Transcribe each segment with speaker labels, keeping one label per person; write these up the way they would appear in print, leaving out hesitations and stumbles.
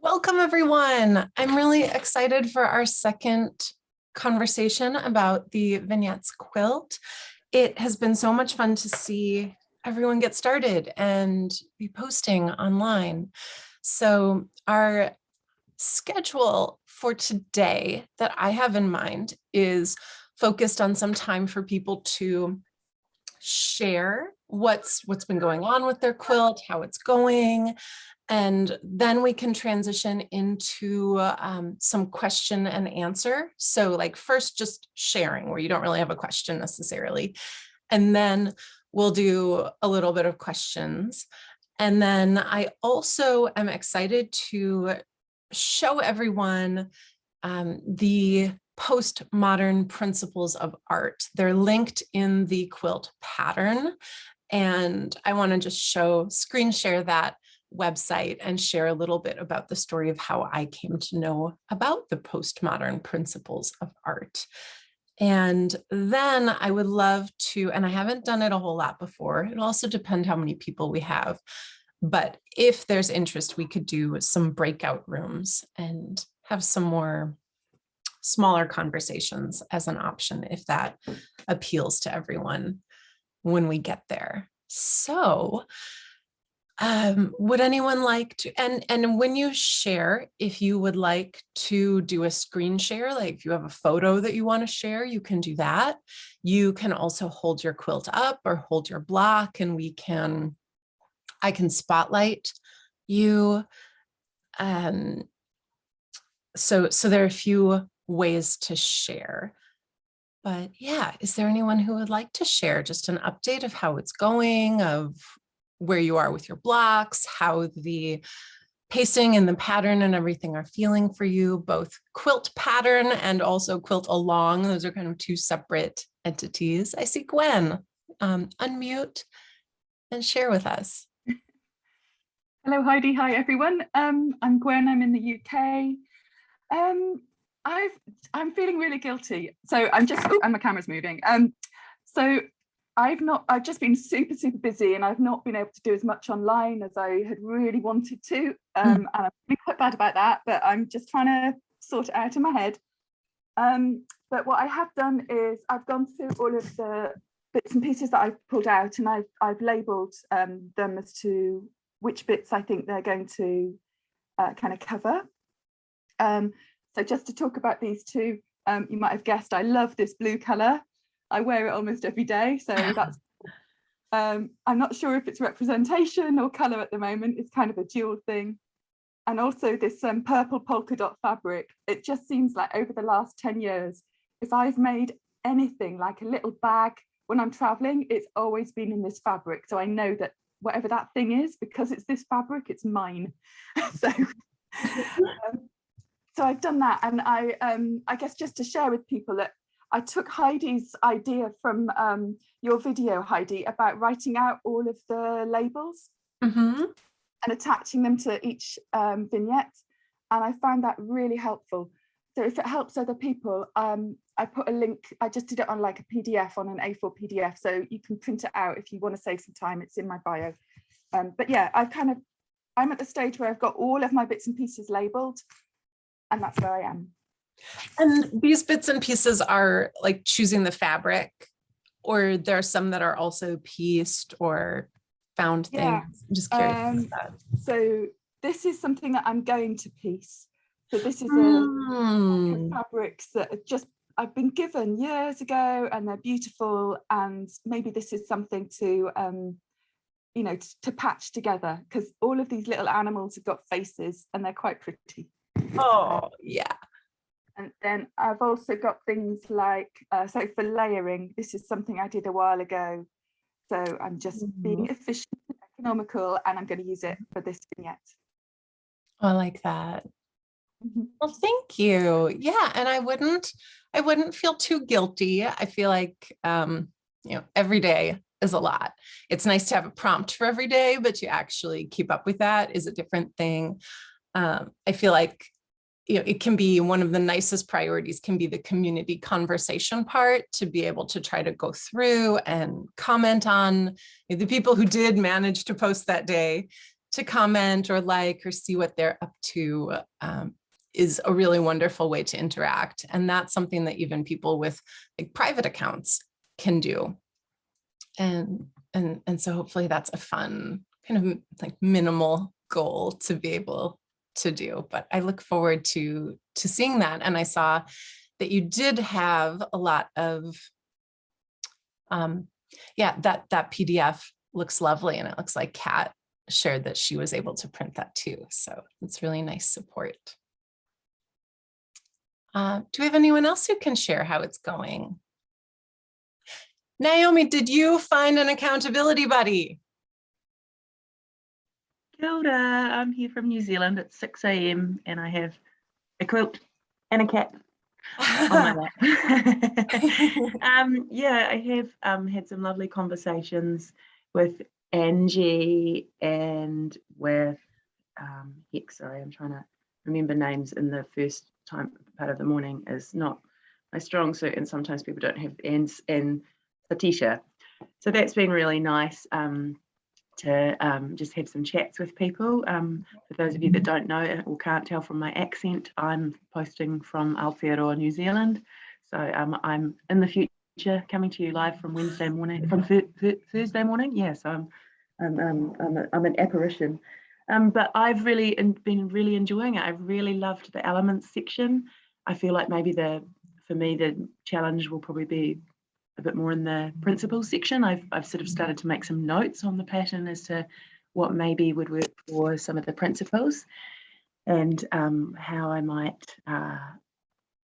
Speaker 1: Welcome, everyone. I'm really excited for our second conversation about the Vignettes quilt. It has been so much fun to see everyone get started and be posting online. So our schedule for today that I have in mind is focused on some time for people to share what's been going on with their quilt, how it's going, and then we can transition into some question and answer. So like first just sharing where you don't really have a question necessarily. And then we'll do a little bit of questions. And then I also am excited to show everyone the Postmodern Principles of Art. They're linked in the quilt pattern. And I want to just screen share that website and share a little bit about the story of how I came to know about the postmodern principles of art. And then I would love to, and I haven't done it a whole lot before, it'll also depend how many people we have, but if there's interest, we could do some breakout rooms and have some more smaller conversations as an option if that appeals to everyone when we get there. So would anyone like to, and when you share, if you would like to do a screen share, like if you have a photo that you want to share, you can do that. You can also hold your quilt up or hold your block and I can spotlight you. So there are a few ways to share. But yeah, is there anyone who would like to share just an update of how it's going, of where you are with your blocks, how the pacing and the pattern and everything are feeling for you, both quilt pattern and also quilt along. Those are kind of two separate entities. I see Gwen. Unmute and share with us.
Speaker 2: Hello, Heidi. Hi, everyone. I'm Gwen. I'm in the UK. I'm feeling really guilty. So and my camera's moving. So I've just been super busy and I've not been able to do as much online as I had really wanted to. And I'm really quite bad about that, but I'm just trying to sort it out in my head. But what I have done is I've gone through all of the bits and pieces that I've pulled out, and I've labeled them as to which bits I think they're going to kind of cover. So just to talk about these two, you might have guessed I love this blue color. I wear it almost every day, so that's I'm not sure if it's representation or color at the moment. It's kind of a dual thing. And also this purple polka dot fabric. It just seems like over the last 10 years, if I've made anything like a little bag when I'm traveling, it's always been in this fabric. So I know that whatever that thing is, because it's this fabric, it's mine. So I've done that, and I guess just to share with people that I took Heidi's idea from your video, Heidi, about writing out all of the labels and attaching them to each vignette, and I found that really helpful. So if it helps other people, I put a link. I just did it on like a PDF, on an A4 PDF, so you can print it out if you want to save some time. It's in my bio. But yeah, I'm at the stage where I've got all of my bits and pieces labeled, and that's where I am.
Speaker 1: And these bits and pieces are like choosing the fabric, or there are some that are also pieced or found things. I'm just curious about that.
Speaker 2: So this is something that I'm going to piece. So this is a fabrics that I've been given years ago, and they're beautiful, and maybe this is something to to patch together, because all of these little animals have got faces and they're quite pretty.
Speaker 1: Oh yeah.
Speaker 2: And then I've also got things like, so for layering, this is something I did a while ago. So I'm just being efficient, economical, and I'm going to use it for this vignette.
Speaker 1: I like that. Well, thank you. Yeah, and I wouldn't feel too guilty. I feel like every day is a lot. It's nice to have a prompt for every day, but to actually keep up with that is a different thing. I feel like it can be one of the nicest priorities can be the community conversation part, to be able to try to go through and comment on the people who did manage to post that day, comment or like or see what they're up to is a really wonderful way to interact. And that's something that even people with like private accounts can do. And so hopefully that's a fun kind of like minimal goal to be able to do. But I look forward to seeing that. And I saw that you did have a lot of, that PDF looks lovely. And it looks like Kat shared that she was able to print that too. So it's really nice support. Do we have anyone else who can share how it's going? Naomi, did you find an accountability buddy?
Speaker 3: Kia ora, I'm here from New Zealand at 6 a.m. and I have a quilt and a cat on my lap. Yeah, I have had some lovely conversations with Angie and with Hex. Sorry, I'm trying to remember names in the first part of the morning is not my strong suit, and sometimes people don't have ends, and Satisha. So that's been really nice to just have some chats with people. For those of you that don't know or can't tell from my accent, I'm posting from Aotearoa, New Zealand. So I'm in the future coming to you live from Thursday morning. Yeah, so I'm an apparition. But I've really been really enjoying it. I've really loved the elements section. I feel like maybe for me the challenge will probably be a bit more in the principles section. I've sort of started to make some notes on the pattern as to what maybe would work for some of the principles, and how I might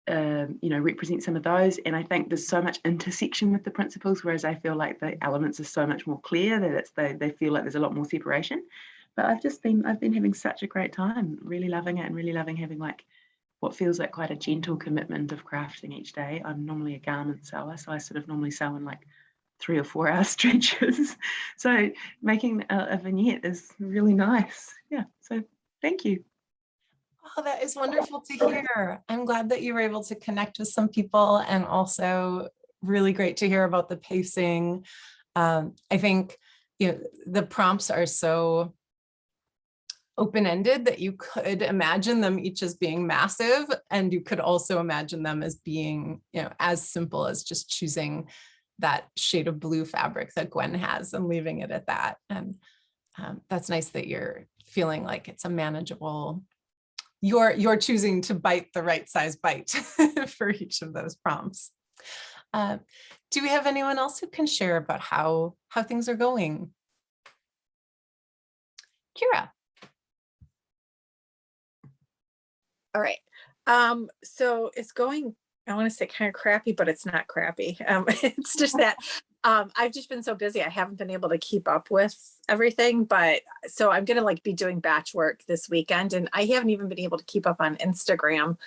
Speaker 3: represent some of those. And I think there's so much intersection with the principles, whereas I feel like the elements are so much more clear that they feel like there's a lot more separation. But I've been having such a great time, really loving it, and really loving having like what feels like quite a gentle commitment of crafting each day. I'm normally a garment sewer, so I sort of normally sew in like 3 or 4 hour stretches. So making a vignette is really nice. Yeah, so thank you.
Speaker 1: Oh, that is wonderful to hear. I'm glad that you were able to connect with some people, and also really great to hear about the pacing. I think the prompts are so open-ended that you could imagine them each as being massive, and you could also imagine them as being as simple as just choosing that shade of blue fabric that Gwen has and leaving it at that. And that's nice that you're feeling like it's a manageable, you're choosing to bite the right size bite for each of those prompts. Do we have anyone else who can share about how things are going? Kira.
Speaker 4: All right. So it's going, I want to say kind of crappy, but it's not crappy. It's just that I've just been so busy. I haven't been able to keep up with everything, but so I'm going to be doing batch work this weekend, and I haven't even been able to keep up on Instagram.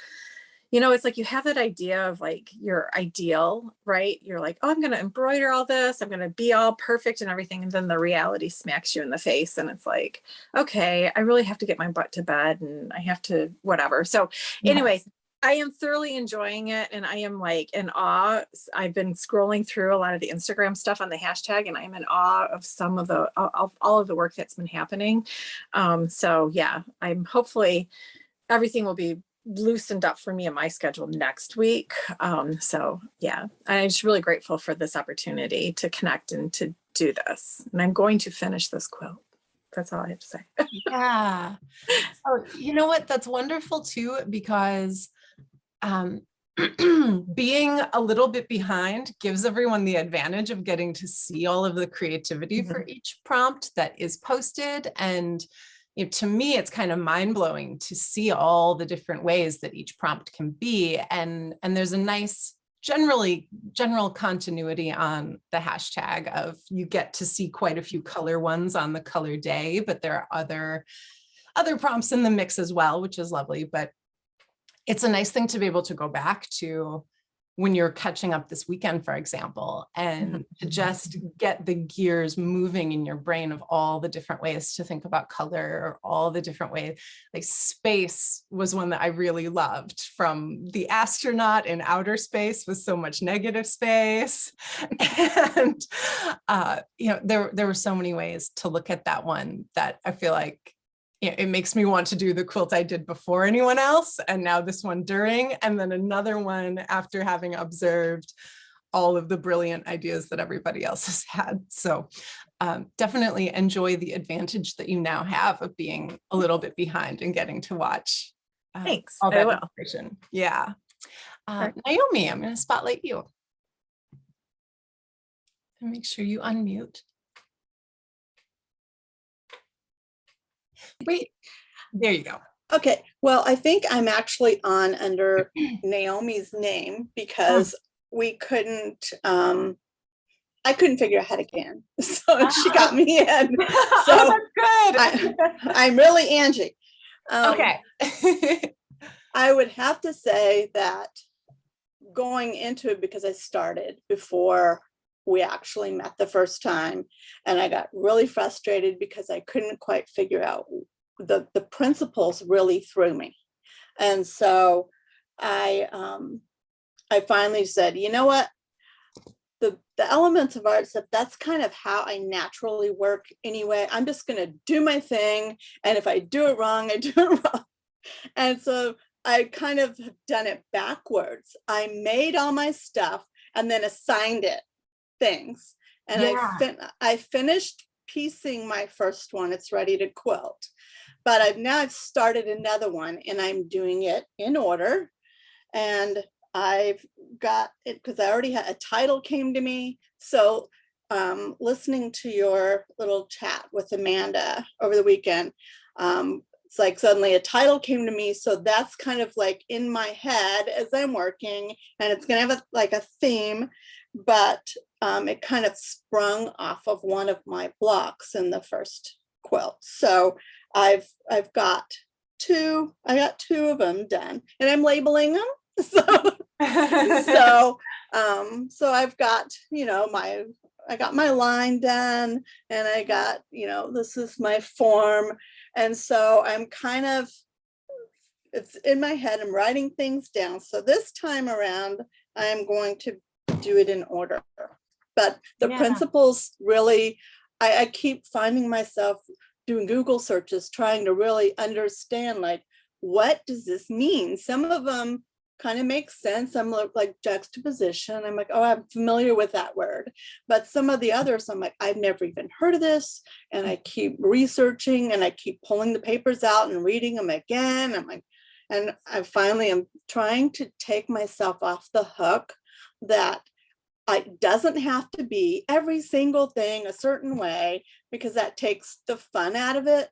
Speaker 4: It's like you have that idea of like your ideal, right? You're like, oh, I'm going to embroider all this. I'm going to be all perfect and everything. And then the reality smacks you in the face. And it's like, okay, I really have to get my butt to bed and I have to whatever. So anyway, I am thoroughly enjoying it. And I am like in awe. I've been scrolling through a lot of the Instagram stuff on the hashtag, and I'm in awe of some of all of the work that's been happening. So yeah, I'm hopefully everything will be loosened up for me in my schedule next week. So yeah, I'm just really grateful for this opportunity to connect and to do this. And I'm going to finish this quilt. That's all I have to say.
Speaker 1: Yeah. Oh, you know what? That's wonderful too, because being a little bit behind gives everyone the advantage of getting to see all of the creativity for each prompt that is posted. And to me, it's kind of mind-blowing to see all the different ways that each prompt can be. And there's a nice general continuity on the hashtag of you get to see quite a few color ones on the color day, but there are other prompts in the mix as well, which is lovely. But it's a nice thing to be able to go back to, when you're catching up this weekend, for example, and to just get the gears moving in your brain of all the different ways to think about color, or all the different ways. Like space was one that I really loved, from the astronaut in outer space with so much negative space. And, there were so many ways to look at that one that I feel like, it makes me want to do the quilt I did before anyone else, and now this one during, and then another one after having observed all of the brilliant ideas that everybody else has had. So definitely enjoy the advantage that you now have of being a little bit behind and getting to watch
Speaker 4: Thanks.
Speaker 1: all
Speaker 4: I
Speaker 1: that
Speaker 4: will.
Speaker 1: information. Yeah.
Speaker 4: Sure.
Speaker 1: Naomi, I'm going to spotlight you. And make sure you unmute. Wait, there you go.
Speaker 5: Okay, well, I think I'm actually on under Naomi's name because we couldn't, I couldn't figure out how to get in. So she got me in. So
Speaker 1: That's good.
Speaker 5: I'm really Angie.
Speaker 1: Okay.
Speaker 5: I would have to say that going into it, because I started before we actually met the first time, and I got really frustrated because I couldn't quite figure out the principles really threw me. And so I finally said, you know what, the elements of art stuff, that's kind of how I naturally work anyway. I'm just going to do my thing, and if I do it wrong, I do it wrong. And so I kind of have done it backwards. I made all my stuff and then assigned it things. And I finished piecing my first one. It's ready to quilt. But I've started another one, and I'm doing it in order. And I've got it because I already had a title came to me. So listening to your little chat with Amanda over the weekend, it's like suddenly a title came to me. So that's kind of like in my head as I'm working, and it's going to have a theme, but it kind of sprung off of one of my blocks in the first quilt. So I've got two of them done, and I'm labeling them. So I've got, I got my line done, and I got, this is my form. And so I'm kind of, it's in my head, I'm writing things down. So this time around, I'm going to do it in order. But the principles really, I keep finding myself doing Google searches, trying to really understand, like, what does this mean? Some of them kind of make sense. I'm like juxtaposition. I'm like, oh, I'm familiar with that word. But some of the others, I'm like, I've never even heard of this. And I keep researching, and I keep pulling the papers out and reading them again. I'm like, and I finally am trying to take myself off the hook that it doesn't have to be every single thing a certain way, because that takes the fun out of it.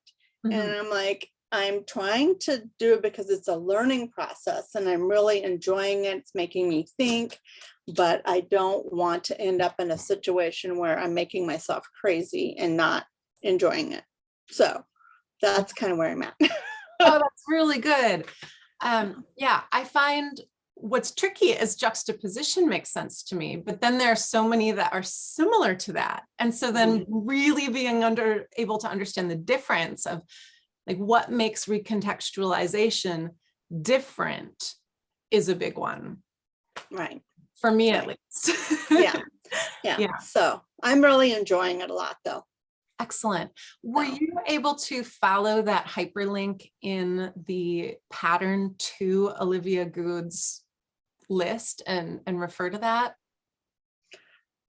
Speaker 1: Mm-hmm.
Speaker 5: And I'm like, I'm trying to do it because it's a learning process, and I'm really enjoying it. It's making me think, but I don't want to end up in a situation where I'm making myself crazy and not enjoying it. So that's kind of where I'm at.
Speaker 1: Oh, that's really good. Yeah, I find what's tricky is juxtaposition makes sense to me, but then there are so many that are similar to that. And so then really being able to understand the difference of, like, what makes recontextualization different is a big one.
Speaker 5: Right.
Speaker 1: For me, at least.
Speaker 5: Yeah. So I'm really enjoying it a lot, though.
Speaker 1: Excellent. Were you able to follow that hyperlink in the pattern to Olivia Good's list and refer to that?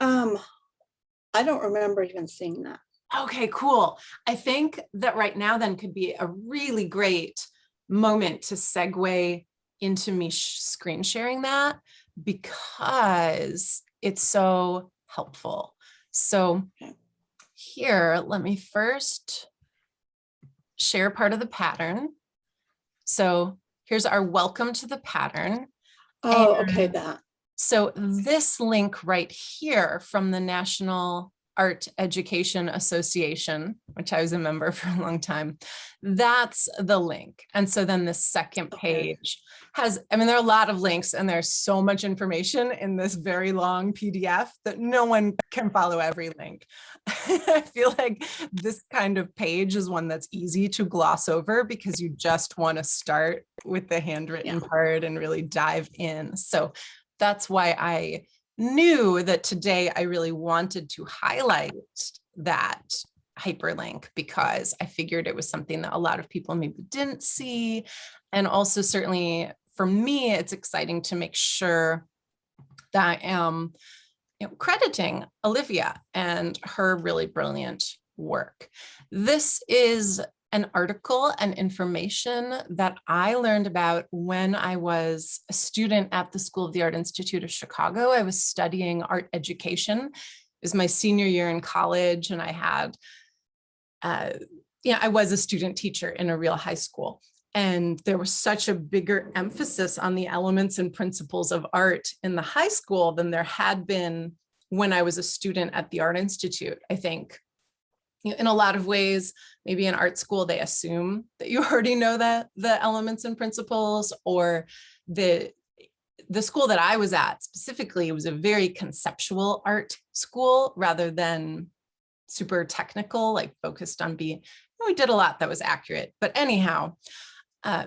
Speaker 5: I don't remember even seeing that.
Speaker 1: Okay, cool. I think that right now then could be a really great moment to segue into me screen sharing that, because it's so helpful. So here, let me first share part of the pattern. So here's our welcome to the pattern.
Speaker 5: Oh, okay, that.
Speaker 1: So this link right here from the National Art Education Association, which I was a member for a long time, that's the link. And so then the second page has, I mean, there are a lot of links and there's so much information in this very long PDF that no one can follow every link. I feel like this kind of page is one that's easy to gloss over because you just want to start with the handwritten part and really dive in. So that's why I knew that today I really wanted to highlight that hyperlink, because I figured it was something that a lot of people maybe didn't see. And also certainly for me, it's exciting to make sure that I am crediting Olivia and her really brilliant work. This is an article and information that I learned about when I was a student at the School of the Art Institute of Chicago. I was studying art education. It was my senior year in college, and I had, I was a student teacher in a real high school. And there was such a bigger emphasis on the elements and principles of art in the high school than there had been when I was a student at the Art Institute. I think in a lot of ways, maybe in art school, they assume that you already know that the elements and principles, or the school that I was at specifically was a very conceptual art school rather than super technical, like focused on being, we did a lot that was accurate. But anyhow,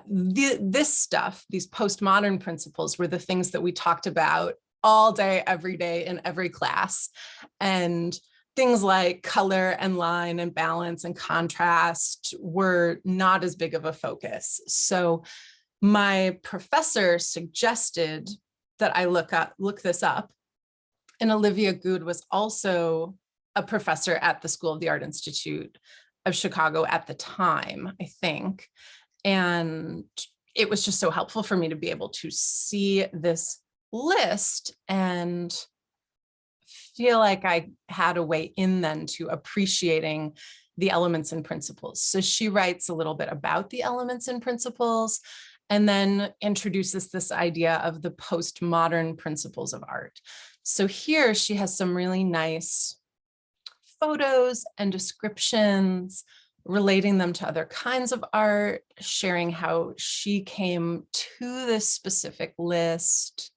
Speaker 1: this stuff, these postmodern principles, were the things that we talked about all day, every day in every class. And things like color and line and balance and contrast were not as big of a focus. So my professor suggested that I look this up. And Olivia Good was also a professor at the School of the Art Institute of Chicago at the time, I think. And it was just so helpful for me to be able to see this list and feel like I had a way in then to appreciating the elements and principles. So she writes a little bit about the elements and principles, and then introduces this idea of the postmodern principles of art. So here she has some really nice photos and descriptions, relating them to other kinds of art, sharing how she came to this specific list.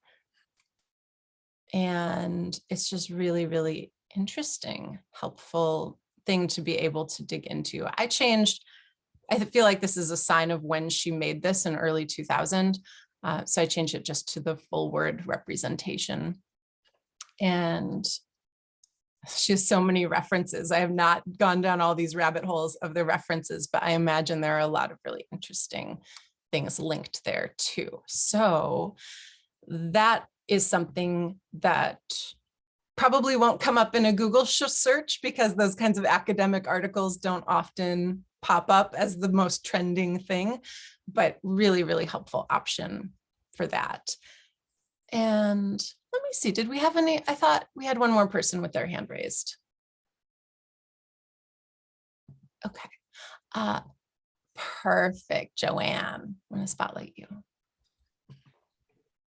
Speaker 1: And it's just really, really interesting, helpful thing to be able to dig into. I feel like this is a sign of when she made this in early 2000. So I changed it just to the full word representation. And she has so many references. I have not gone down all these rabbit holes of the references, but I imagine there are a lot of really interesting things linked there too. So that is something that probably won't come up in a Google search, because those kinds of academic articles don't often pop up as the most trending thing, but really, really helpful option for that. And let me see, did we have any? I thought we had one more person with their hand raised. Okay, perfect. Joanne, I'm gonna spotlight you.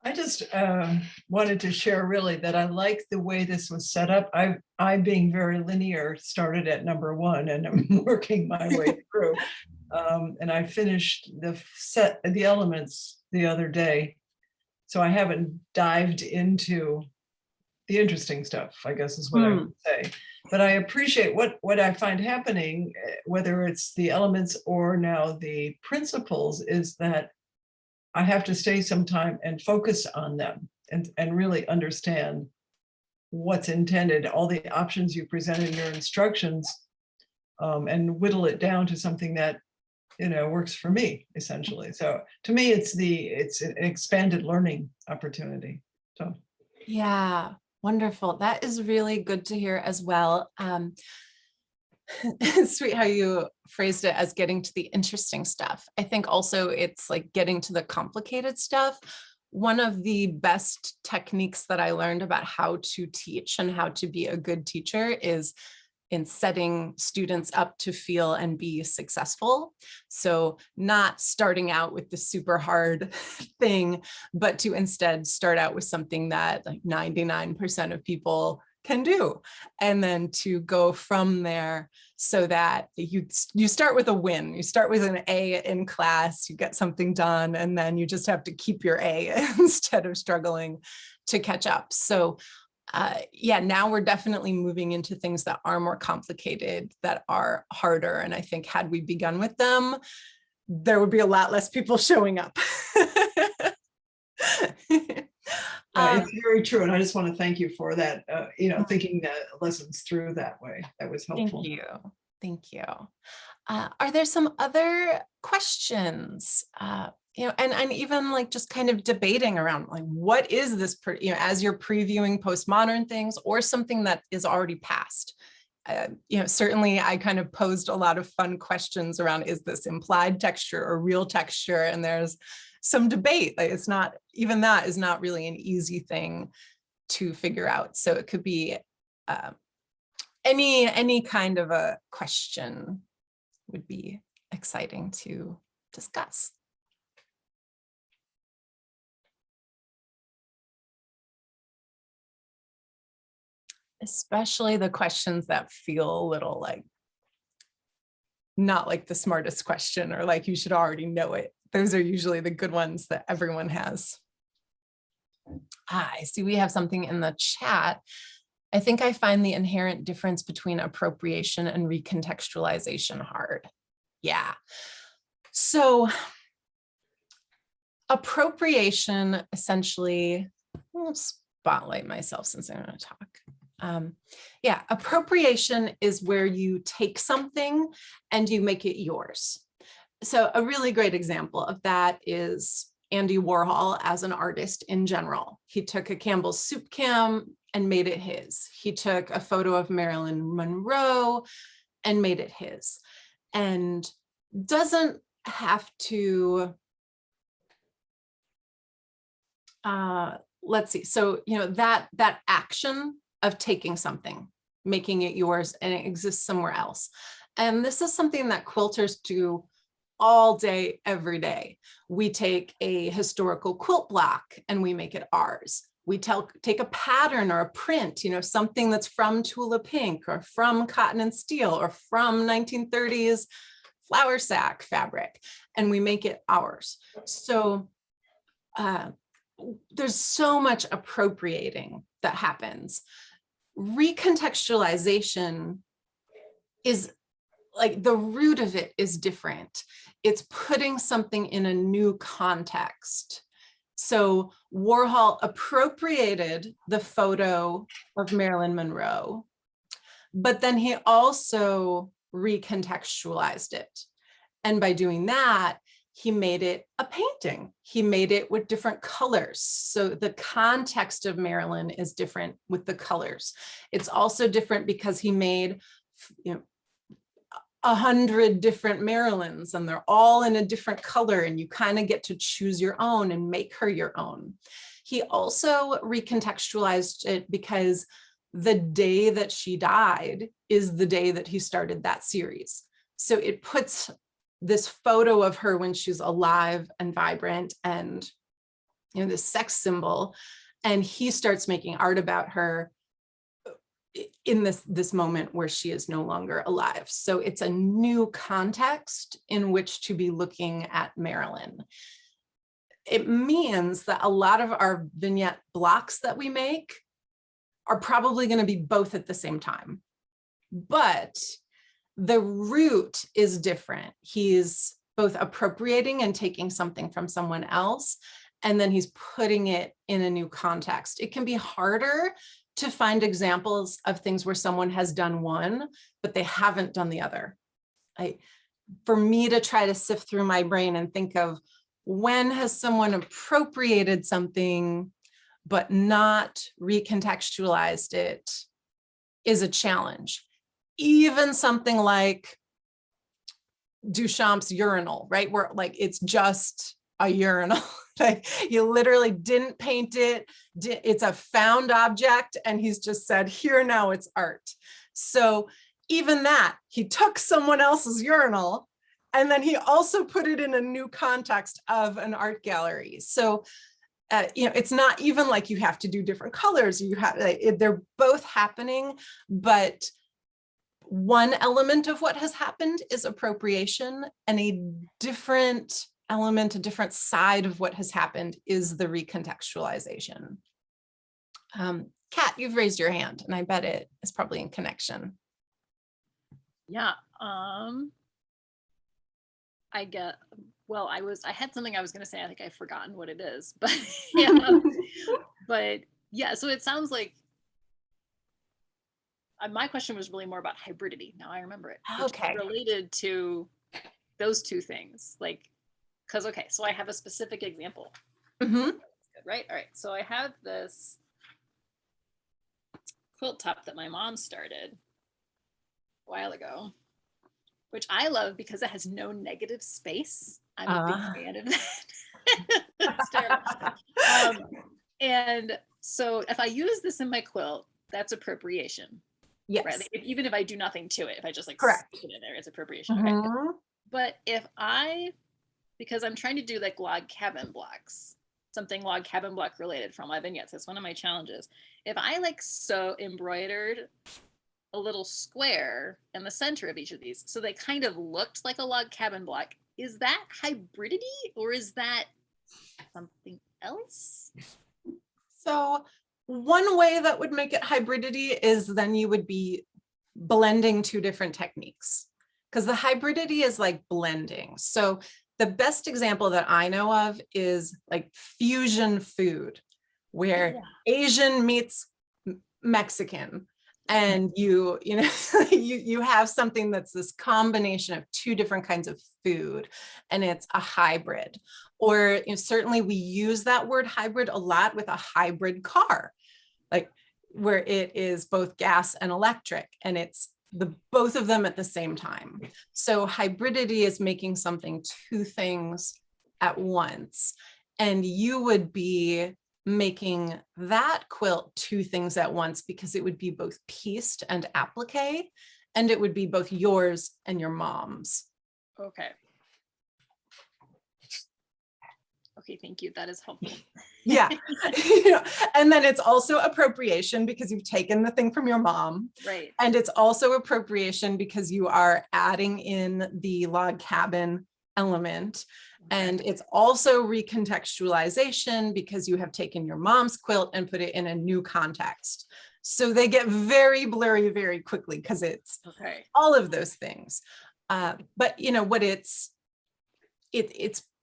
Speaker 6: I just wanted to share really that I like the way this was set up. I being very linear, started at number 1 and I'm working my way through. And I finished the elements the other day. So I haven't dived into the interesting stuff, I guess is what I would say. But I appreciate what I find happening, whether it's the elements or now the principles, is that I have to stay some time and focus on them and really understand what's intended, all the options you present in your instructions, and whittle it down to something that works for me, essentially. So to me, it's an expanded learning opportunity. So
Speaker 1: yeah, wonderful. That is really good to hear as well. It's sweet how you phrased it as getting to the interesting stuff. I think also it's like getting to the complicated stuff. One of the best techniques that I learned about how to teach and how to be a good teacher is in setting students up to feel and be successful. So not starting out with the super hard thing, but to instead start out with something that like 99% of people can do, and then to go from there so that you start with a win. You start with an A in class, you get something done, and then you just have to keep your A instead of struggling to catch up. So yeah, now we're definitely moving into things that are more complicated, that are harder. And I think had we begun with them, there would be a lot less people showing up.
Speaker 6: It's very true. And I just want to thank you for that, thinking the lessons through that way. That was helpful.
Speaker 1: Thank you. Thank you. Are there some other questions? And even like just kind of debating around like, what is this, as you're previewing postmodern things or something that is already past? Certainly I kind of posed a lot of fun questions around, is this implied texture or real texture? And there's some debate. Like it's not, even that is not really an easy thing to figure out. So it could be any kind of a question would be exciting to discuss. Especially the questions that feel a little like, not like the smartest question or like you should already know it. Those are usually the good ones that everyone has. I see we have something in the chat. I think I find the inherent difference between appropriation and recontextualization hard. Yeah. So appropriation essentially, I'll spotlight myself since I'm going to talk. Yeah, appropriation is where you take something and you make it yours. So a really great example of that is Andy Warhol as an artist in general. He took a Campbell's soup can and made it his. He took a photo of Marilyn Monroe and made it his. And doesn't have to, let's see. So, that action of taking something, making it yours, and it exists somewhere else. And this is something that quilters do all day, every day. We take a historical quilt block and we make it ours. We take a pattern or a print, something that's from Tula Pink or from Cotton and Steel or from 1930s flour sack fabric, and we make it ours. So there's so much appropriating that happens. Recontextualization is like the root of it is different. It's putting something in a new context. So Warhol appropriated the photo of Marilyn Monroe, but then he also recontextualized it. And by doing that, he made it a painting. He made it with different colors. So the context of Marilyn is different with the colors. It's also different because he made, 100 different Marilyns, and they're all in a different color, and you kind of get to choose your own and make her your own. He also recontextualized it because the day that she died is the day that he started that series. So it puts this photo of her when she's alive and vibrant and this sex symbol, and he starts making art about her in this moment where she is no longer alive. So it's a new context in which to be looking at Marilyn. It means that a lot of our vignette blocks that we make are probably going to be both at the same time, but the root is different. He's both appropriating and taking something from someone else, and then he's putting it in a new context. It can be harder to find examples of things where someone has done one, but they haven't done the other. For me to try to sift through my brain and think of when has someone appropriated something but not recontextualized it is a challenge. Even something like Duchamp's urinal, right? Where like it's just a urinal. Like you literally didn't paint it. It's a found object, and he's just said, here now it's art. So even that, he took someone else's urinal, and then he also put it in a new context of an art gallery. So it's not even like you have to do different colors. You have, they're both happening, but one element of what has happened is appropriation, and a different element, a different side of what has happened is the recontextualization. Kat, you've raised your hand, and I bet it is probably in connection.
Speaker 7: Yeah. I had something I was going to say. I think I've forgotten what it is, but yeah, but yeah. So it sounds like my question was really more about hybridity. Now I remember it.
Speaker 1: Okay.
Speaker 7: Related to those two things, like, because okay, so I have a specific example.
Speaker 1: Mm-hmm.
Speaker 7: Right. All right. So I have this quilt top that my mom started a while ago, which I love because it has no negative space. I'm a big fan of that. And so if I use this in my quilt, that's appropriation.
Speaker 1: Yes.
Speaker 7: Right? Like, even if I do nothing to it, if I just like
Speaker 1: Correct.
Speaker 7: stick it in there, it's appropriation.
Speaker 1: Mm-hmm.
Speaker 7: Okay. But because I'm trying to do like log cabin blocks, something log cabin block related from my vignettes, that's one of my challenges. If I like embroidered a little square in the center of each of these, so they kind of looked like a log cabin block, is that hybridity or is that something else?
Speaker 1: So one way that would make it hybridity is then you would be blending two different techniques, because the hybridity is like blending. So the best example that I know of is like fusion food, where Asian meets Mexican. And you have something that's this combination of two different kinds of food, and it's a hybrid. Or certainly we use that word hybrid a lot with a hybrid car, like where it is both gas and electric, and it's both of them at the same time. So hybridity is making something two things at once, and you would be making that quilt two things at once because it would be both pieced and applique, and it would be both yours and your mom's.
Speaker 7: Okay. Okay, thank you. That is helpful.
Speaker 1: Yeah. And then it's also appropriation because you've taken the thing from your mom.
Speaker 7: Right.
Speaker 1: And it's also appropriation because you are adding in the log cabin element. And it's also recontextualization because you have taken your mom's quilt and put it in a new context. So they get very blurry very quickly because it's all of those things. But what it's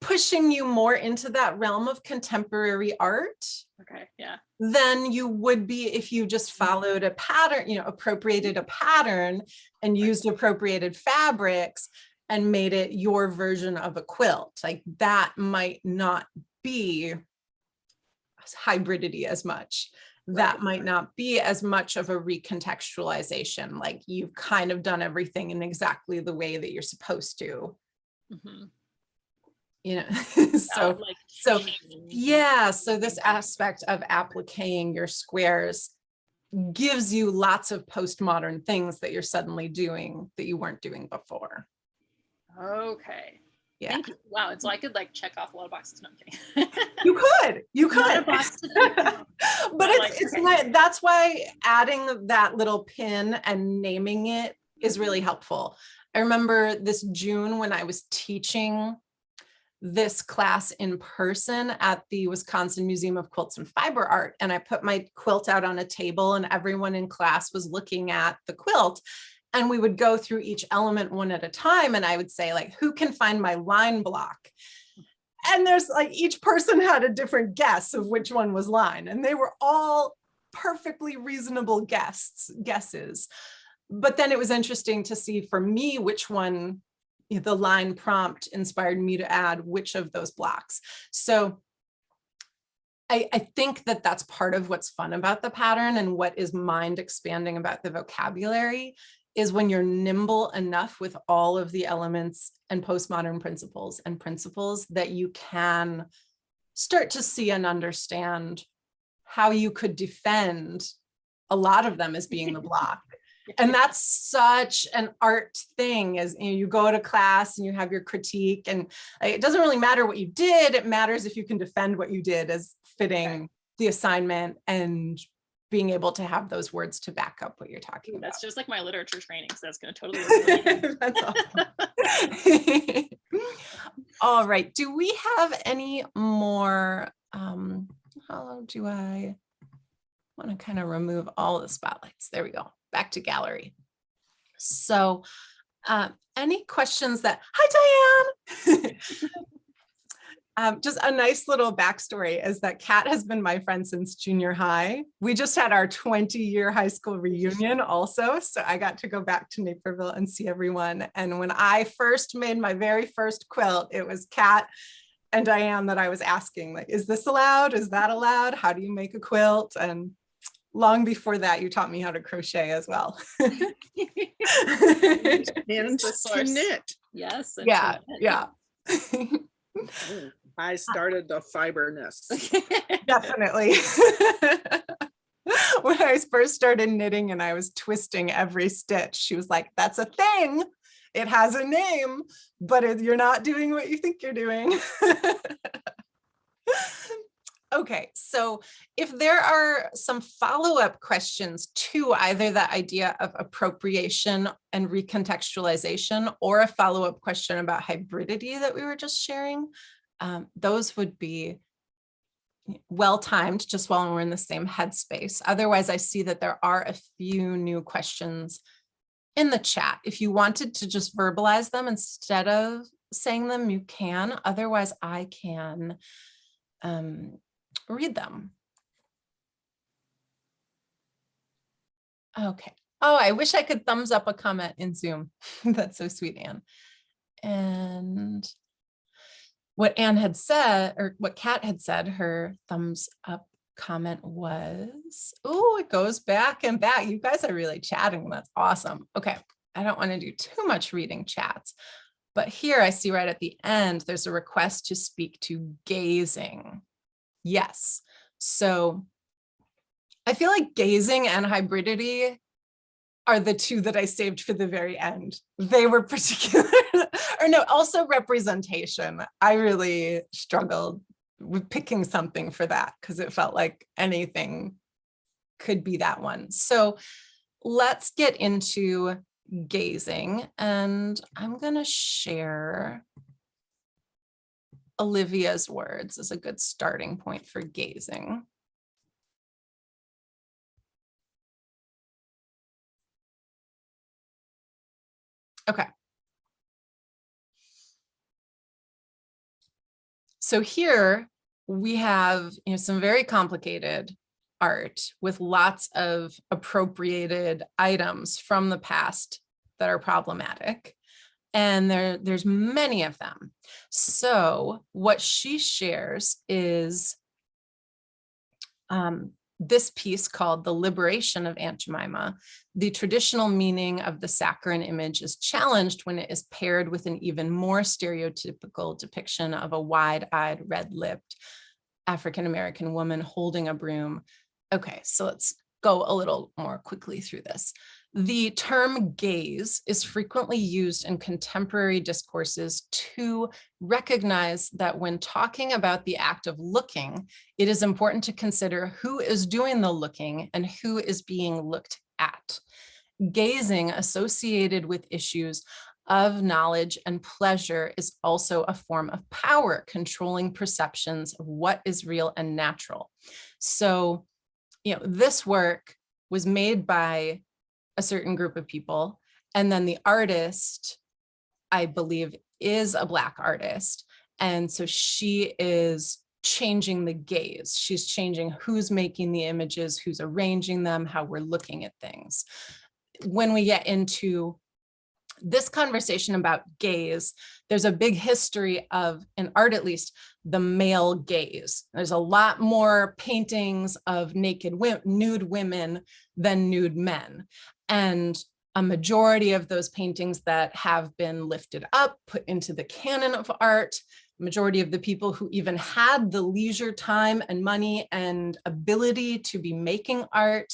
Speaker 1: pushing you more into that realm of contemporary art.
Speaker 7: Okay, yeah.
Speaker 1: Than you would be if you just followed a pattern, appropriated a pattern and used appropriated fabrics and made it your version of a quilt. Like that might not be hybridity as much. That might not be as much of a recontextualization. Like you've kind of done everything in exactly the way that you're supposed to.
Speaker 7: Mm-hmm.
Speaker 1: So this aspect of appliquing your squares gives you lots of postmodern things that you're suddenly doing that you weren't doing before.
Speaker 7: Okay.
Speaker 1: Yeah.
Speaker 7: Thank you. Wow. And so I could like check off a lot of boxes. No, I'm kidding.
Speaker 1: You could.
Speaker 7: Not a box to check.
Speaker 1: But that's why adding that little pin and naming it is really helpful. I remember this June when I was teaching this class in person at the Wisconsin Museum of Quilts and Fiber Art. And I put my quilt out on a table and everyone in class was looking at the quilt. And we would go through each element one at a time. And I would say, like, who can find my line block? And there's like, each person had a different guess of which one was line. And they were all perfectly reasonable guesses. But then it was interesting to see for me, which one, the line prompt inspired me to add which of those blocks. So I think that that's part of what's fun about the pattern and what is mind expanding about the vocabulary is when you're nimble enough with all of the elements and postmodern principles that you can start to see and understand how you could defend a lot of them as being the block. And that's such an art thing, is you go to class and you have your critique, and it doesn't really matter what you did. It matters if you can defend what you did as fitting the assignment and being able to have those words to back up what you're talking about.
Speaker 7: That's just like my literature training, so that's going to totally work.
Speaker 1: That's awesome. All right, do we have any more? How do I want to kind of remove all the spotlights? There we go, back to gallery. So any questions that, hi Diane. Just a nice little backstory is that Kat has been my friend since junior high. We just had our 20-year high school reunion also. So I got to go back to Naperville and see everyone. And when I first made my very first quilt, it was Kat and Diane that I was asking, like, is this allowed? Is that allowed? How do you make a quilt? And long before that, you taught me how to crochet as well.
Speaker 8: And to knit.
Speaker 7: Yes. and
Speaker 1: Yeah,
Speaker 7: to knit.
Speaker 1: yeah.
Speaker 8: I started the fiberness.
Speaker 1: Definitely. When I first started knitting and I was twisting every stitch, she was like, that's a thing. It has a name, but you're not doing what you think you're doing. Okay, so if there are some follow-up questions to either the idea of appropriation and recontextualization, or a follow-up question about hybridity that we were just sharing, those would be well-timed just while we're in the same headspace. Otherwise, I see that there are a few new questions in the chat. If you wanted to just verbalize them instead of saying them, you can. Otherwise, I can read them. Okay. Oh, I wish I could thumbs up a comment in Zoom. That's so sweet, Anne. And what Anne had said, or what Kat had said, her thumbs up comment was, oh, it goes back and back. You guys are really chatting. That's awesome. Okay. I don't want to do too much reading chats, but here I see right at the end, there's a request to speak to gazing. Yes. So I feel like gazing and hybridity are the two that I saved for the very end. They were particular, or no, also representation. I really struggled with picking something for that because it felt like anything could be that one. So let's get into gazing, and I'm gonna share Olivia's words as a good starting point for gazing. Okay. So here we have, some very complicated art with lots of appropriated items from the past that are problematic. And there's many of them. So what she shares is this piece called The Liberation of Aunt Jemima. The traditional meaning of the saccharine image is challenged when it is paired with an even more stereotypical depiction of a wide-eyed, red-lipped African-American woman holding a broom. Okay, so let's go a little more quickly through this. The term gaze is frequently used in contemporary discourses to recognize that when talking about the act of looking, it is important to consider who is doing the looking and who is being looked at. Gazing associated with issues of knowledge and pleasure is also a form of power, controlling perceptions of what is real and natural. So, this work was made by a certain group of people, and then the artist, I believe, is a Black artist, and so she is changing the gaze. She's changing who's making the images, who's arranging them, how we're looking at things. When we get into this conversation about gaze, there's a big history of, in art at least, the male gaze. There's a lot more paintings of naked nude women than nude men. And a majority of those paintings that have been lifted up, put into the canon of art, majority of the people who even had the leisure time and money and ability to be making art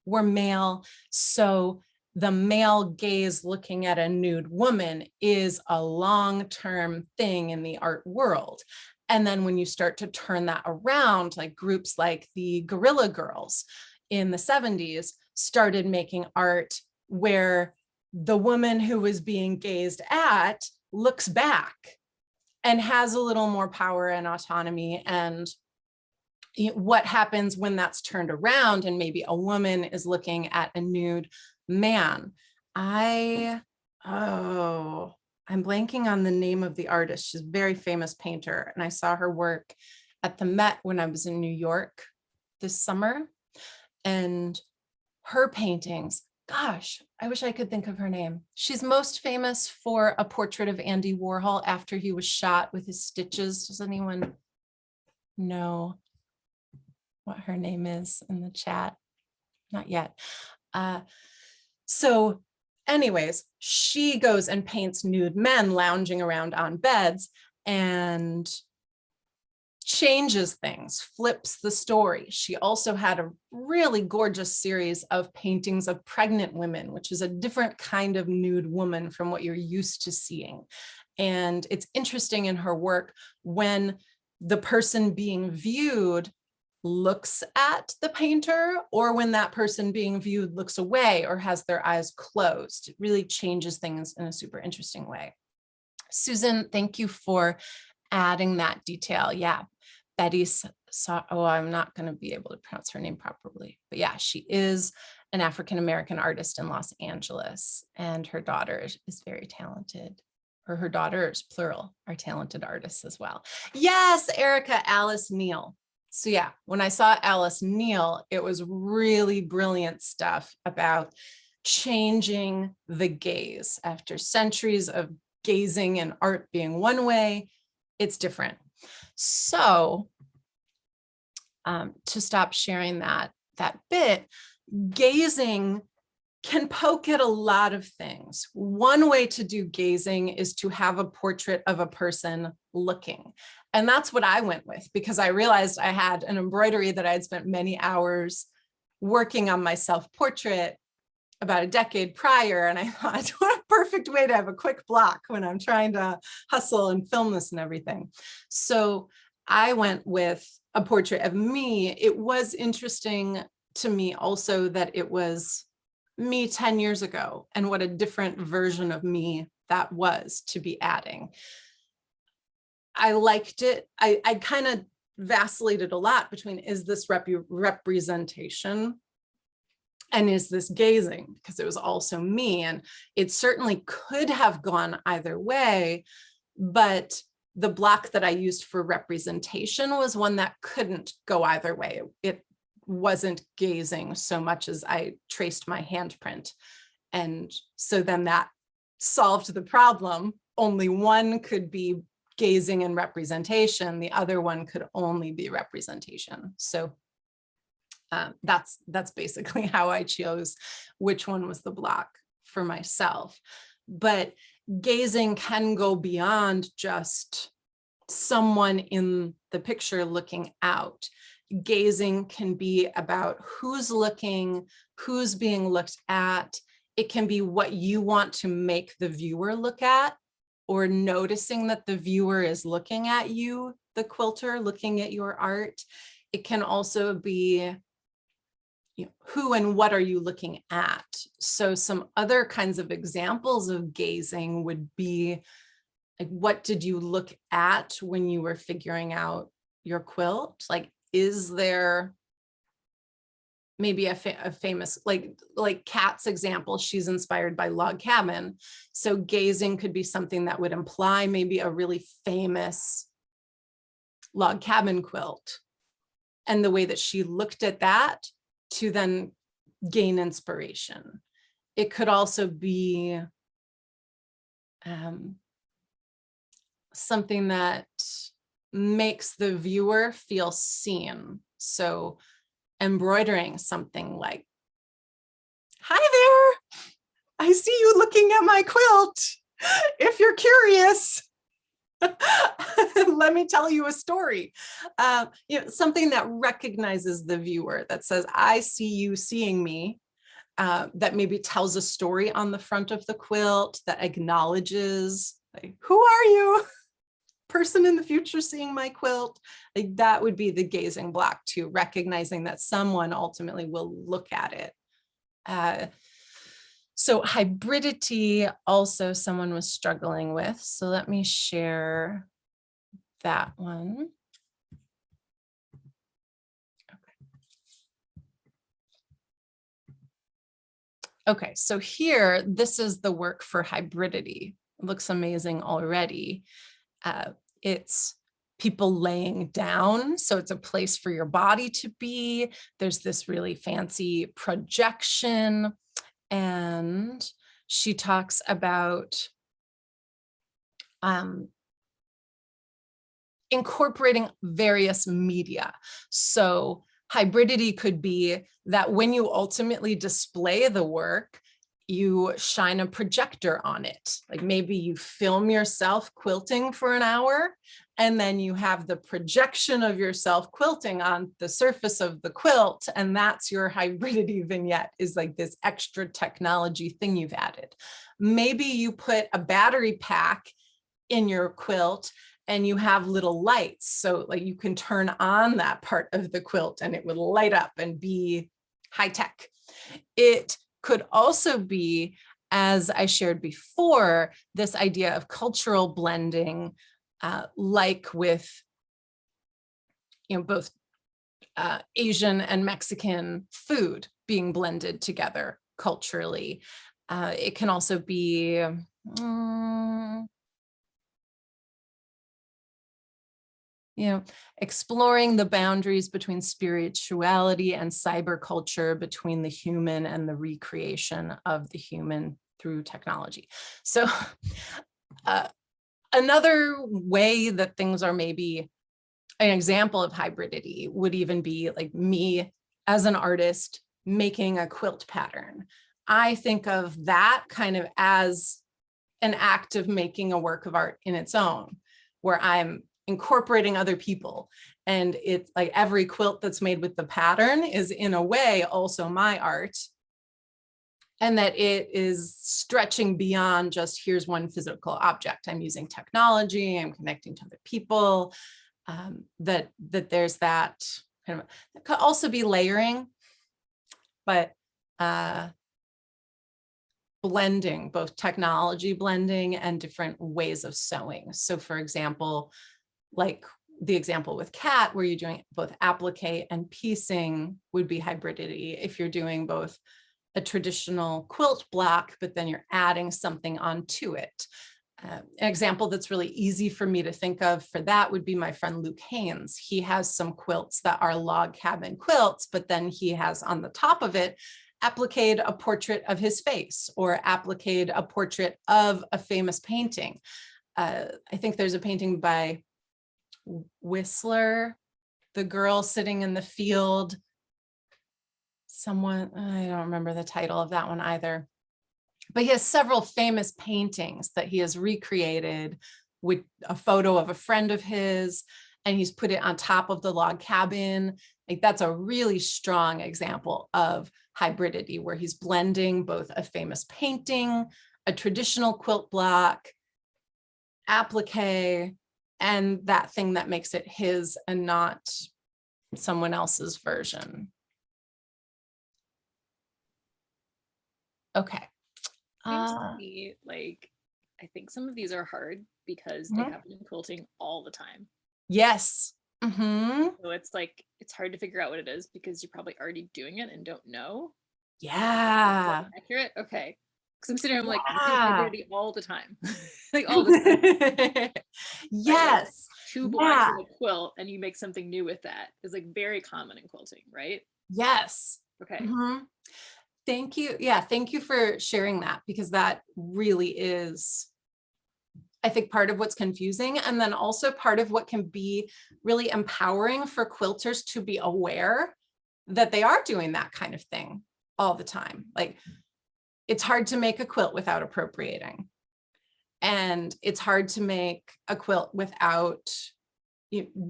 Speaker 1: were male. So the male gaze looking at a nude woman is a long-term thing in the art world. And then when you start to turn that around, like groups like the Guerrilla Girls in the 70s started making art where the woman who was being gazed at looks back and has a little more power and autonomy. And what happens when that's turned around and maybe a woman is looking at a nude man. I'm blanking on the name of the artist. She's a very famous painter, and I saw her work at the Met when I was in New York this summer. And her paintings, gosh, I wish I could think of her name. She's most famous for a portrait of Andy Warhol after he was shot with his stitches. Does anyone know what her name is in the chat? Not yet. So anyways, she goes and paints nude men lounging around on beds and changes things, flips the story. She also had a really gorgeous series of paintings of pregnant women, which is a different kind of nude woman from what you're used to seeing. And it's interesting in her work when the person being viewed looks at the painter, or when that person being viewed looks away or has their eyes closed. It really changes things in a super interesting way. Susan, thank you for adding that detail. Yeah, Betty saw, oh, I'm not going to be able to pronounce her name properly, but yeah, she is an African-American artist in Los Angeles, and her daughter is very talented, or her daughters, plural, are talented artists as well. Yes, Erica, Alice Neal. So yeah, when I saw Alice Neal, it was really brilliant stuff about changing the gaze. After centuries of gazing and art being one way, it's different. So to stop sharing that bit, gazing can poke at a lot of things. One way to do gazing is to have a portrait of a person looking. And that's what I went with, because I realized I had an embroidery that I had spent many hours working on my self-portrait about a decade prior. And I thought, what a perfect way to have a quick block when I'm trying to hustle and film this and everything. So I went with a portrait of me. It was interesting to me also that it was me 10 years ago, and what a different version of me that was to be adding. I liked it. I kind of vacillated a lot between, is this representation and is this gazing? Because it was also me, and it certainly could have gone either way, but the block that I used for representation was one that couldn't go either way. It wasn't gazing so much as I traced my handprint. And so then that solved the problem. Only one could be gazing and representation. The other one could only be representation. So that's basically how I chose which one was the block for myself. But gazing can go beyond just someone in the picture looking out. Gazing can be about who's looking, who's being looked at. It can be what you want to make the viewer look at, or noticing that the viewer is looking at you, the quilter, looking at your art. It can also be, you know, who and what are you looking at? So some other kinds of examples of gazing would be, like, what did you look at when you were figuring out your quilt? Like, is there maybe a famous, like Kat's example, she's inspired by Log Cabin. So gazing could be something that would imply maybe a really famous Log Cabin quilt, and the way that she looked at that to then gain inspiration. It could also be something that makes the viewer feel seen. So embroidering something like, hi there, I see you looking at my quilt. If you're curious, let me tell you a story. You know, something that recognizes the viewer, that says, I see you seeing me. that maybe tells a story on the front of the quilt that acknowledges, like, who are you? Person in the future seeing my quilt. Like, that would be the gazing block too, recognizing that someone ultimately will look at it. So hybridity also someone was struggling with. So let me share that one. Okay, so here, this is the work for hybridity. It looks amazing already. It's people laying down, so it's a place for your body to be. There's this really fancy projection, and she talks about incorporating various media. So hybridity could be that when you ultimately display the work, you shine a projector on it. Like maybe you film yourself quilting for an hour, and then you have the projection of yourself quilting on the surface of the quilt. And that's your hybridity vignette, is like this extra technology thing you've added. Maybe you put a battery pack in your quilt and you have little lights. So like you can turn on that part of the quilt and it would light up and be high tech. It could also be, as I shared before, this idea of cultural blending, like with, both Asian and Mexican food being blended together culturally. It can also be, exploring the boundaries between spirituality and cyberculture, between the human and the recreation of the human through technology. So another way that things are maybe an example of hybridity would even be like me as an artist making a quilt pattern. I think of that kind of as an act of making a work of art in its own, where I'm incorporating other people. And it's like every quilt that's made with the pattern is in a way also my art. And that it is stretching beyond just here's one physical object. I'm using technology, I'm connecting to other people, that there's that kind of, it could also be layering, but blending, both technology blending and different ways of sewing. So for example, like the example with Cat, where you're doing both applique and piecing would be hybridity. If you're doing both a traditional quilt block, but then you're adding something onto it. An example that's really easy for me to think of for that would be my friend Luke Haynes. He has some quilts that are log cabin quilts, but then he has on the top of it appliqued a portrait of his face, or appliqued a portrait of a famous painting. I think there's a painting by Whistler, the girl sitting in the field. Someone, I don't remember the title of that one either, but he has several famous paintings that he has recreated with a photo of a friend of his, and he's put it on top of the log cabin. Like that's a really strong example of hybridity, where he's blending both a famous painting, a traditional quilt block, applique, and that thing that makes it his and not someone else's version. Okay.
Speaker 7: Seems to me like, I think some of these are hard because they happen in quilting all the time.
Speaker 1: Yes.
Speaker 7: So it's like, it's hard to figure out what it is because you're probably already doing it and don't know.
Speaker 1: Yeah.
Speaker 7: Accurate. Okay. Because I'm sitting here, I'm like, I do hybridity all the time. Like all the time.
Speaker 1: Yes.
Speaker 7: Like, two blocks of a quilt and you make something new with that is like very common in quilting, right?
Speaker 1: Yes.
Speaker 7: Okay.
Speaker 1: Thank you. Yeah, thank you for sharing that, because that really is, I think, part of what's confusing, and then also part of what can be really empowering for quilters to be aware that they are doing that kind of thing all the time. Like, it's hard to make a quilt without appropriating, and it's hard to make a quilt without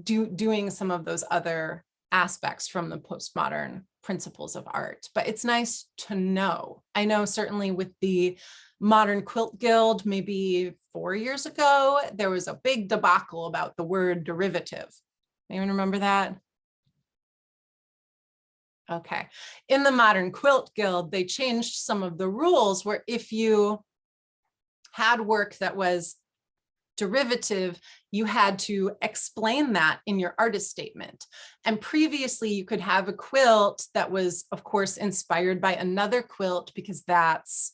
Speaker 1: doing some of those other aspects from the postmodern principles of art, but it's nice to know. I know certainly with the Modern Quilt Guild, maybe 4 years ago, there was a big debacle about the word derivative. Anyone remember that? Okay. In the Modern Quilt Guild, they changed some of the rules where if you had work that was derivative, you had to explain that in your artist statement. And previously you could have a quilt that was, of course, inspired by another quilt because that's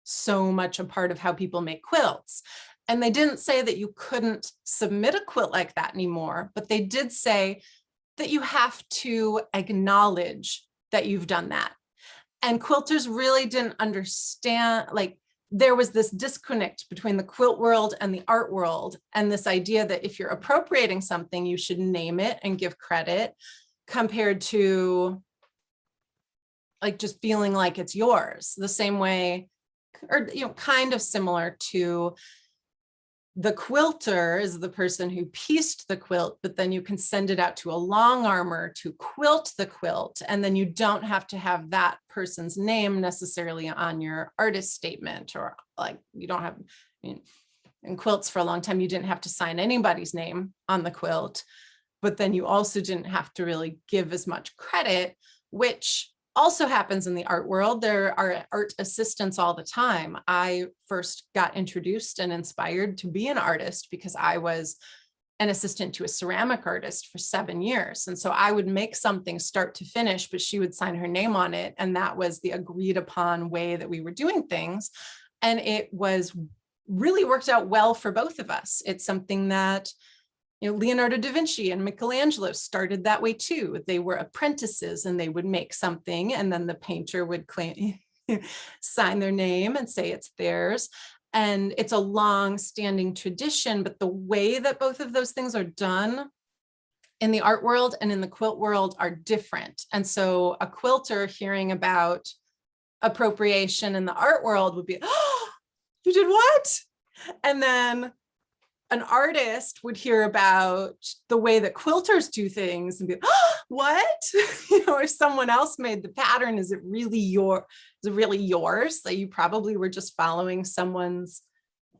Speaker 1: so much a part of how people make quilts. And they didn't say that you couldn't submit a quilt like that anymore, but they did say that you have to acknowledge that you've done that. And quilters really didn't understand, like, there was this disconnect between the quilt world and the art world, and this idea that if you're appropriating something, you should name it and give credit, compared to like just feeling like it's yours, the same way, or kind of similar to the quilter is the person who pieced the quilt, but then you can send it out to a long armer to quilt the quilt. And then you don't have to have that person's name necessarily on your artist statement, or like you don't have, in quilts for a long time, you didn't have to sign anybody's name on the quilt, but then you also didn't have to really give as much credit, which also happens in the art world. There are art assistants all the time. I first got introduced and inspired to be an artist because I was an assistant to a ceramic artist for 7 years. And so I would make something start to finish, but she would sign her name on it. And that was the agreed upon way that we were doing things. And it was really worked out well for both of us. It's something that Leonardo da Vinci and Michelangelo started that way too. They were apprentices and they would make something, and then the painter would claim, sign their name and say it's theirs. And it's a long-standing tradition, but the way that both of those things are done in the art world and in the quilt world are different. And so a quilter hearing about appropriation in the art world would be, oh, you did what? And then an artist would hear about the way that quilters do things and be, oh, what? If someone else made the pattern, is it really yours? That you probably were just following someone's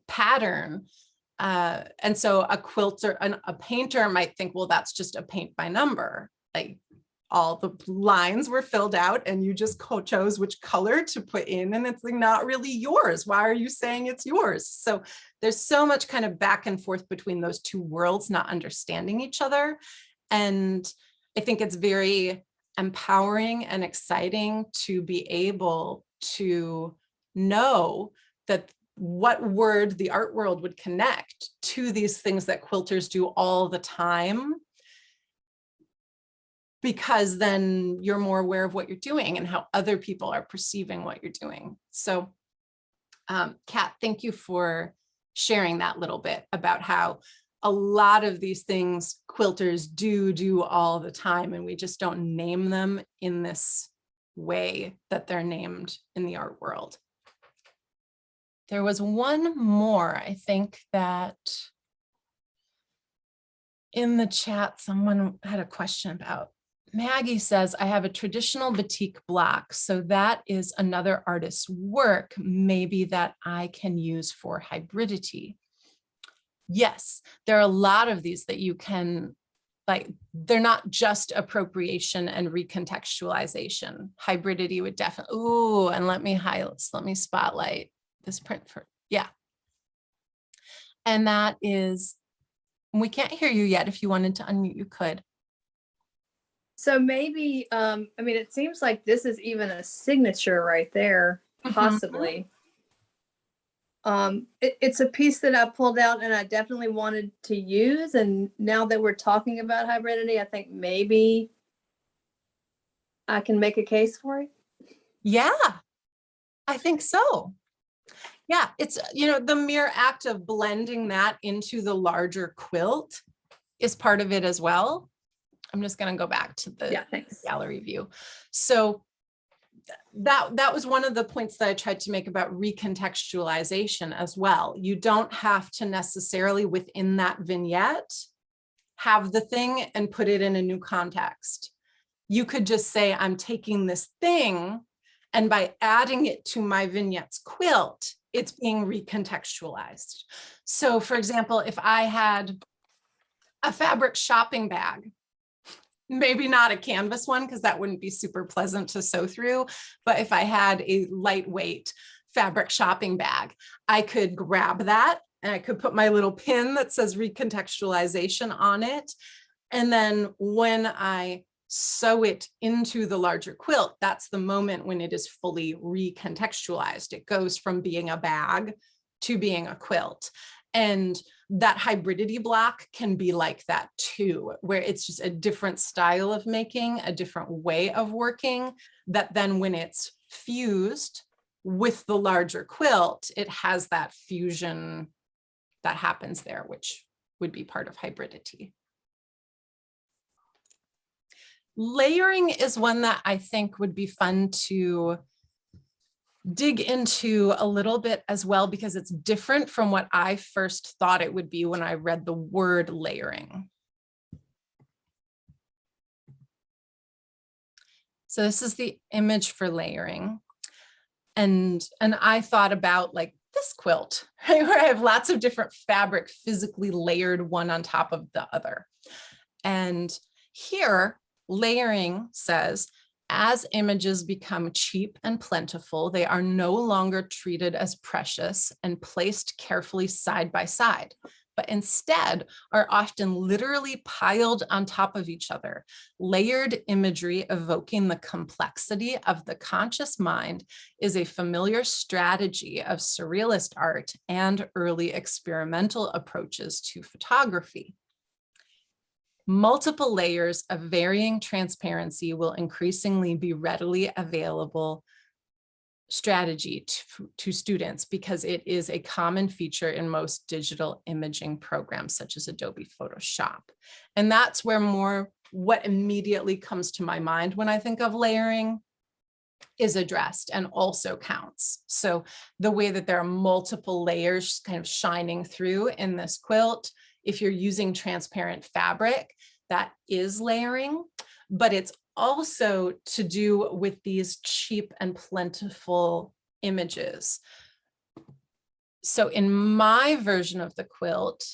Speaker 1: pattern. And so a quilter, a painter might think, well, that's just a paint by number. Like all the lines were filled out and you just chose which color to put in, and it's like not really yours. Why are you saying it's yours? So there's so much kind of back and forth between those two worlds, not understanding each other. And I think it's very empowering and exciting to be able to know that what word the art world would connect to these things that quilters do all the time, because then you're more aware of what you're doing and how other people are perceiving what you're doing. So Kat, thank you for sharing that little bit about how a lot of these things quilters do all the time, and we just don't name them in this way that they're named in the art world. There was one more, I think, that in the chat, someone had a question about. Maggie says, I have a traditional batik block, so that is another artist's work, maybe that I can use for hybridity. Yes, there are a lot of these that you can, like, they're not just appropriation and recontextualization. Hybridity would definitely, ooh, and let me spotlight this print for, yeah. And that is, we can't hear you yet. If you wanted to unmute, you could.
Speaker 9: So maybe, I mean, it seems like this is even a signature right there, possibly. It's a piece that I pulled out and I definitely wanted to use. And now that we're talking about hybridity, I think maybe I can make a case for it.
Speaker 1: Yeah, I think so. Yeah, it's, the mere act of blending that into the larger quilt is part of it as well. I'm just going to go back to the gallery view. So that was one of the points that I tried to make about recontextualization as well. You don't have to necessarily within that vignette have the thing and put it in a new context. You could just say, I'm taking this thing, and by adding it to my vignettes quilt, it's being recontextualized. So for example, if I had a fabric shopping bag, maybe not a canvas one, because that wouldn't be super pleasant to sew through, but if I had a lightweight fabric shopping bag, I could grab that and I could put my little pin that says recontextualization on it. And then when I sew it into the larger quilt, that's the moment when it is fully recontextualized. It goes from being a bag to being a quilt. And that hybridity block can be like that too, where it's just a different style of making, a different way of working, that then when it's fused with the larger quilt, it has that fusion that happens there, which would be part of hybridity. Layering is one that I think would be fun to dig into a little bit as well, because it's different from what I first thought it would be when I read the word layering. So this is the image for layering. And I thought about like this quilt, right, where I have lots of different fabric physically layered one on top of the other. And here, layering says, as images become cheap and plentiful, they are no longer treated as precious and placed carefully side by side, but instead are often literally piled on top of each other. Layered imagery evoking the complexity of the conscious mind is a familiar strategy of surrealist art and early experimental approaches to photography. Multiple layers of varying transparency will increasingly be readily available strategy to students, because it is a common feature in most digital imaging programs such as Adobe Photoshop. And that's where what immediately comes to my mind when I think of layering is addressed and also counts. So the way that there are multiple layers kind of shining through in this quilt, if you're using transparent fabric, that is layering, but it's also to do with these cheap and plentiful images. So in my version of the quilt,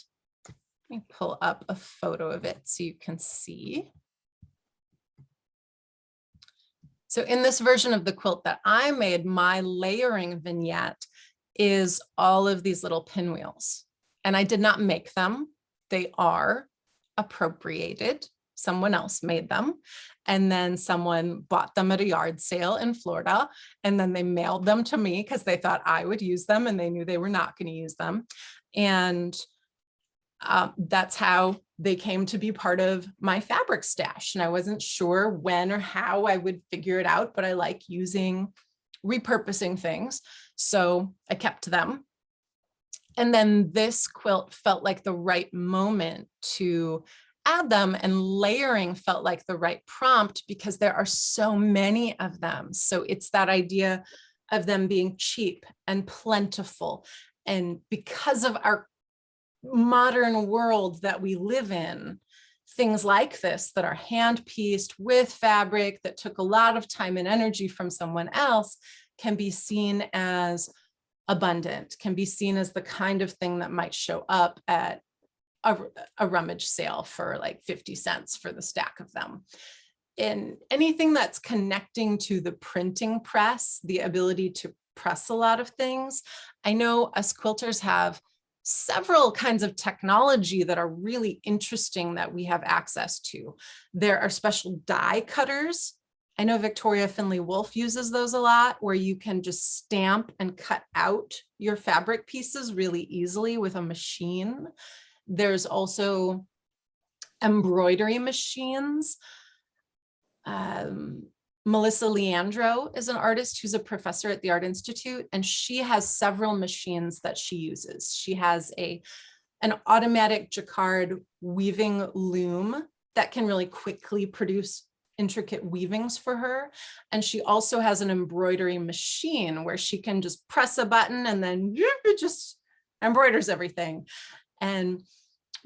Speaker 1: let me pull up a photo of it so you can see. So in this version of the quilt that I made, my layering vignette is all of these little pinwheels, and I did not make them. They are appropriated. Someone else made them. And then someone bought them at a yard sale in Florida. And then they mailed them to me because they thought I would use them and they knew they were not going to use them. And that's how they came to be part of my fabric stash. And I wasn't sure when or how I would figure it out, but I like repurposing things. So I kept them. And then this quilt felt like the right moment to add them, and layering felt like the right prompt because there are so many of them. So it's that idea of them being cheap and plentiful. And because of our modern world that we live in, things like this that are hand-pieced with fabric that took a lot of time and energy from someone else can be seen as abundant, can be seen as the kind of thing that might show up at a rummage sale for like 50 cents for the stack of them. And anything that's connecting to the printing press, the ability to press a lot of things. I know us quilters have several kinds of technology that are really interesting that we have access to. There are special die cutters. I know Victoria Finley Wolf uses those a lot, where you can just stamp and cut out your fabric pieces really easily with a machine. There's also embroidery machines. Melissa Leandro is an artist who's a professor at the Art Institute, and she has several machines that she uses. She has an automatic jacquard weaving loom that can really quickly produce intricate weavings for her. And she also has an embroidery machine where she can just press a button and then it just embroiders everything. And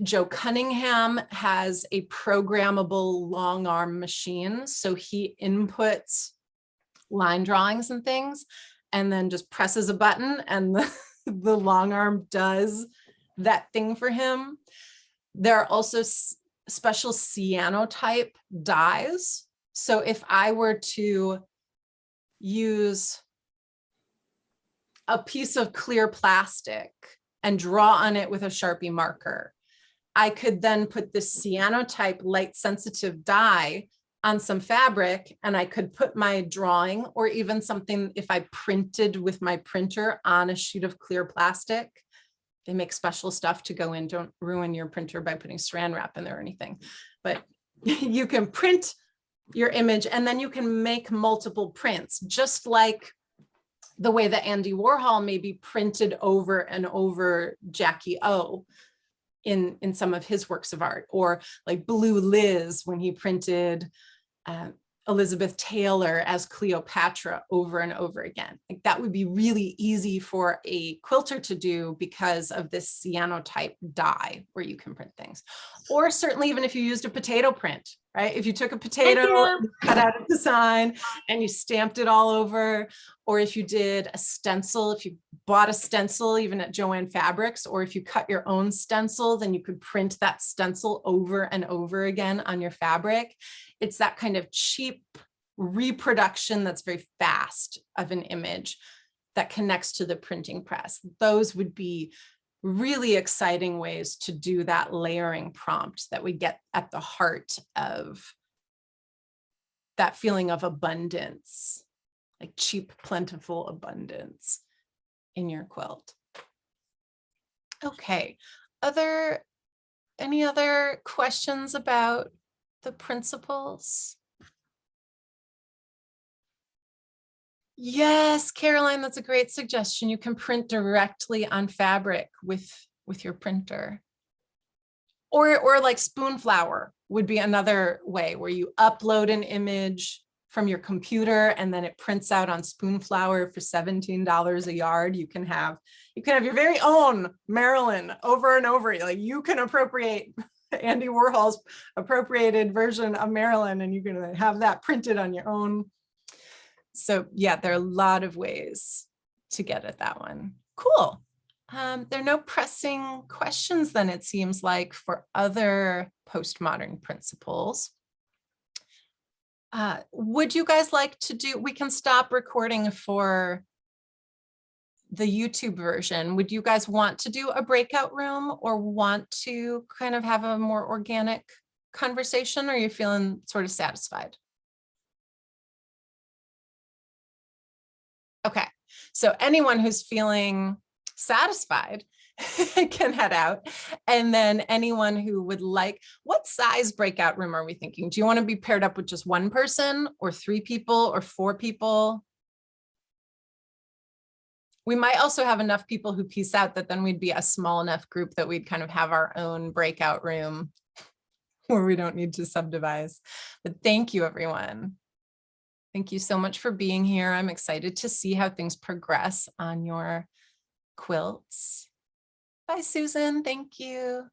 Speaker 1: Joe Cunningham has a programmable long arm machine. So he inputs line drawings and things, and then just presses a button and the long arm does that thing for him. There are also special cyanotype dyes. So if I were to use a piece of clear plastic and draw on it with a Sharpie marker, I could then put this cyanotype light sensitive dye on some fabric, and I could put my drawing, or even something if I printed with my printer on a sheet of clear plastic. They make special stuff to go in. Don't ruin your printer by putting saran wrap in there or anything, but you can print your image and then you can make multiple prints, just like the way that Andy Warhol maybe printed over and over Jackie O in some of his works of art, or like Blue Liz when he printed Elizabeth Taylor as Cleopatra over and over again. Like that would be really easy for a quilter to do because of this cyanotype dye where you can print things. Or certainly even if you used a potato print, right? If you took a potato, you cut out a design and you stamped it all over, or if you did a stencil, if you bought a stencil even at Joann Fabrics, or if you cut your own stencil, then you could print that stencil over and over again on your fabric. It's that kind of cheap reproduction that's very fast of an image that connects to the printing press. Those would be really exciting ways to do that layering prompt that we get at the heart of that feeling of abundance, like cheap, plentiful abundance in your quilt. Okay, any other questions about the principles? Yes, Caroline, that's a great suggestion. You can print directly on fabric with your printer. Or like Spoonflower would be another way where you upload an image from your computer and then it prints out on Spoonflower for $17 a yard. You can have your very own Marilyn over and over. Like you can appropriate Andy Warhol's appropriated version of Marilyn and you can have that printed on your own. So yeah, there are a lot of ways to get at that one. Cool. There are no pressing questions then, it seems like, for other postmodern principles. Would you guys like to do, we can stop recording for the YouTube version. Would you guys want to do a breakout room or want to kind of have a more organic conversation, or are you feeling sort of satisfied? Okay, so anyone who's feeling satisfied can head out. And then anyone who would like, what size breakout room are we thinking? Do you want to be paired up with just one person or 3 people or 4 people? We might also have enough people who peace out that then we'd be a small enough group that we'd kind of have our own breakout room where we don't need to subdivide. But thank you, everyone. Thank you so much for being here. I'm excited to see how things progress on your quilts. Bye, Susan. Thank you.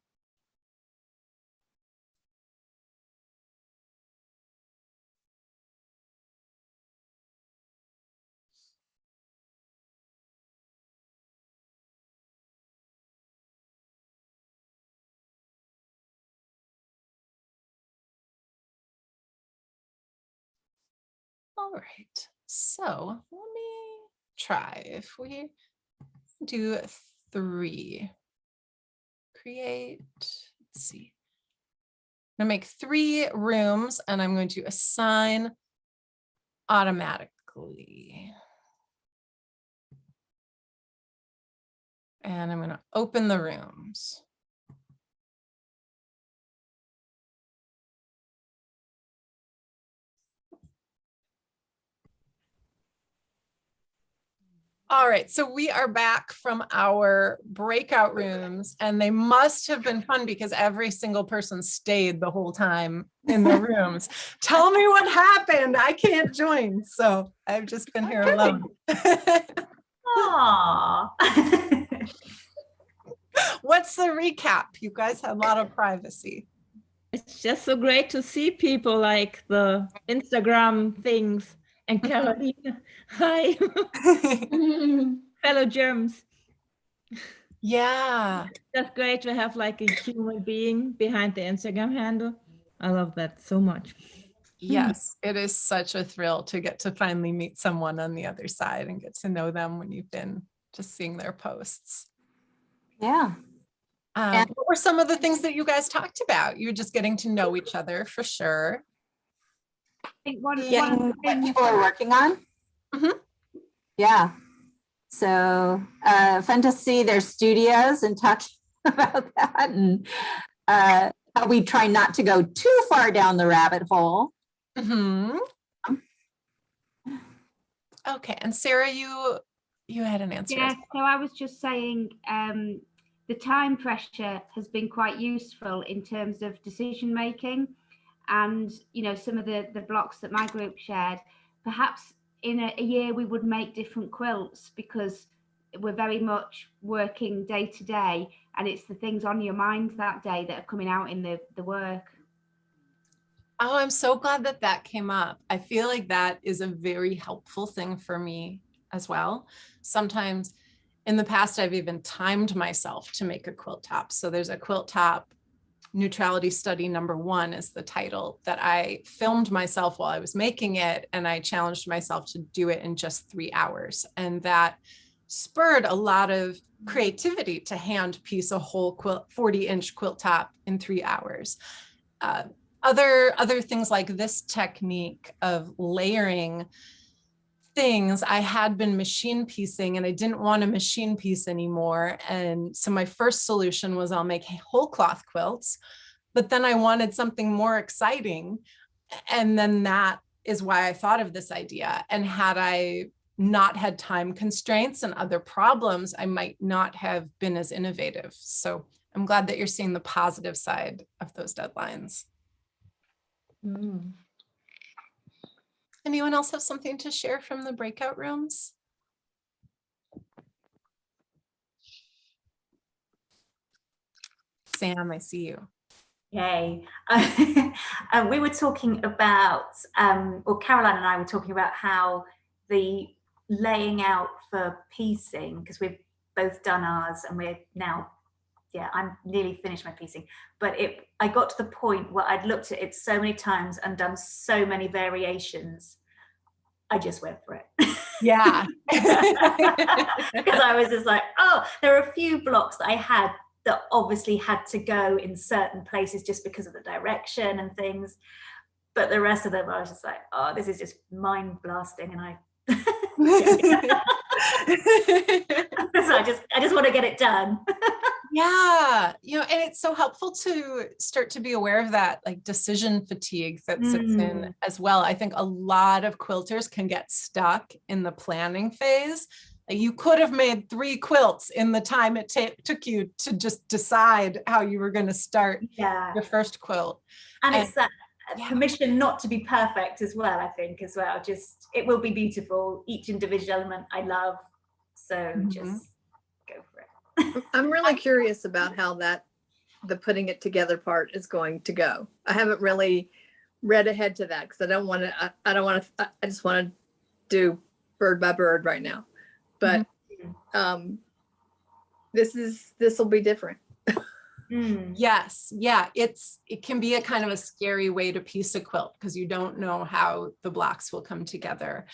Speaker 1: All right, so let me try. If we do 3, create, let's see. I'm gonna make 3 rooms and I'm going to assign automatically. And I'm gonna open the rooms. All right, so we are back from our breakout rooms and they must have been fun because every single person stayed the whole time in the rooms. Tell me what happened. I can't join, so I've just been here alone.
Speaker 10: Aww.
Speaker 1: What's the recap? You guys had a lot of privacy.
Speaker 10: It's just so great to see people like the Instagram things. And Carolina, hi, fellow germs.
Speaker 1: Yeah.
Speaker 10: That's great to have like a human being behind the Instagram handle. I love that so much.
Speaker 1: Yes, it is such a thrill to get to finally meet someone on the other side and get to know them when you've been just seeing their posts.
Speaker 11: Yeah.
Speaker 1: What were some of the things that you guys talked about? You were just getting to know each other for sure.
Speaker 11: I think what people are working on.
Speaker 1: Mhm.
Speaker 11: Yeah. So fun to see their studios and talk about that, and how we try not to go too far down the rabbit hole.
Speaker 1: Mm-hmm. Okay, and Sarah, you had an answer.
Speaker 12: Yeah, so I was just saying the time pressure has been quite useful in terms of decision making, and some of the blocks that my group shared. Perhaps in a year we would make different quilts because we're very much working day to day, and it's the things on your mind that day that are coming out in the work.
Speaker 1: Oh, I'm so glad that that came up. I feel like that is a very helpful thing for me as well. Sometimes in the past, I've even timed myself to make a quilt top. So there's a quilt top neutrality study #1 is the title that I filmed myself while I was making it. And I challenged myself to do it in just 3 hours. And that spurred a lot of creativity to hand piece a whole 40-inch quilt top in 3 hours. Other things like this technique of layering things, I had been machine piecing and I didn't want to machine piece anymore. And so my first solution was I'll make whole cloth quilts, but then I wanted something more exciting. And then that is why I thought of this idea. And had I not had time constraints and other problems, I might not have been as innovative. So I'm glad that you're seeing the positive side of those deadlines. Anyone else have something to share from the breakout rooms? Sam, I see you.
Speaker 13: Yay. We were talking about, or Caroline and I were talking about how the laying out for piecing, because we've both done ours and we're now, I'm nearly finished my piecing, but I got to the point where I'd looked at it so many times and done so many variations. I just went for it.
Speaker 1: Yeah.
Speaker 13: Because I was just like, oh, there are a few blocks that I had that obviously had to go in certain places just because of the direction and things. But the rest of them, I was just like, oh, this is just mind blasting. And so I just want to get it done.
Speaker 1: Yeah, and it's so helpful to start to be aware of that, like decision fatigue that sits in as well. I think a lot of quilters can get stuck in the planning phase. Like you could have made 3 quilts in the time it took you to just decide how you were going to start your first quilt.
Speaker 13: And it's that permission not to be perfect as well, I think, as well. Just, it will be beautiful. Each individual element I love. So just go for it.
Speaker 9: I'm really curious about how the putting it together part is going to go. I haven't really read ahead to that because I just want to do bird by bird right now. But this will be different.
Speaker 1: Yes. Yeah. It can be a kind of a scary way to piece a quilt because you don't know how the blocks will come together.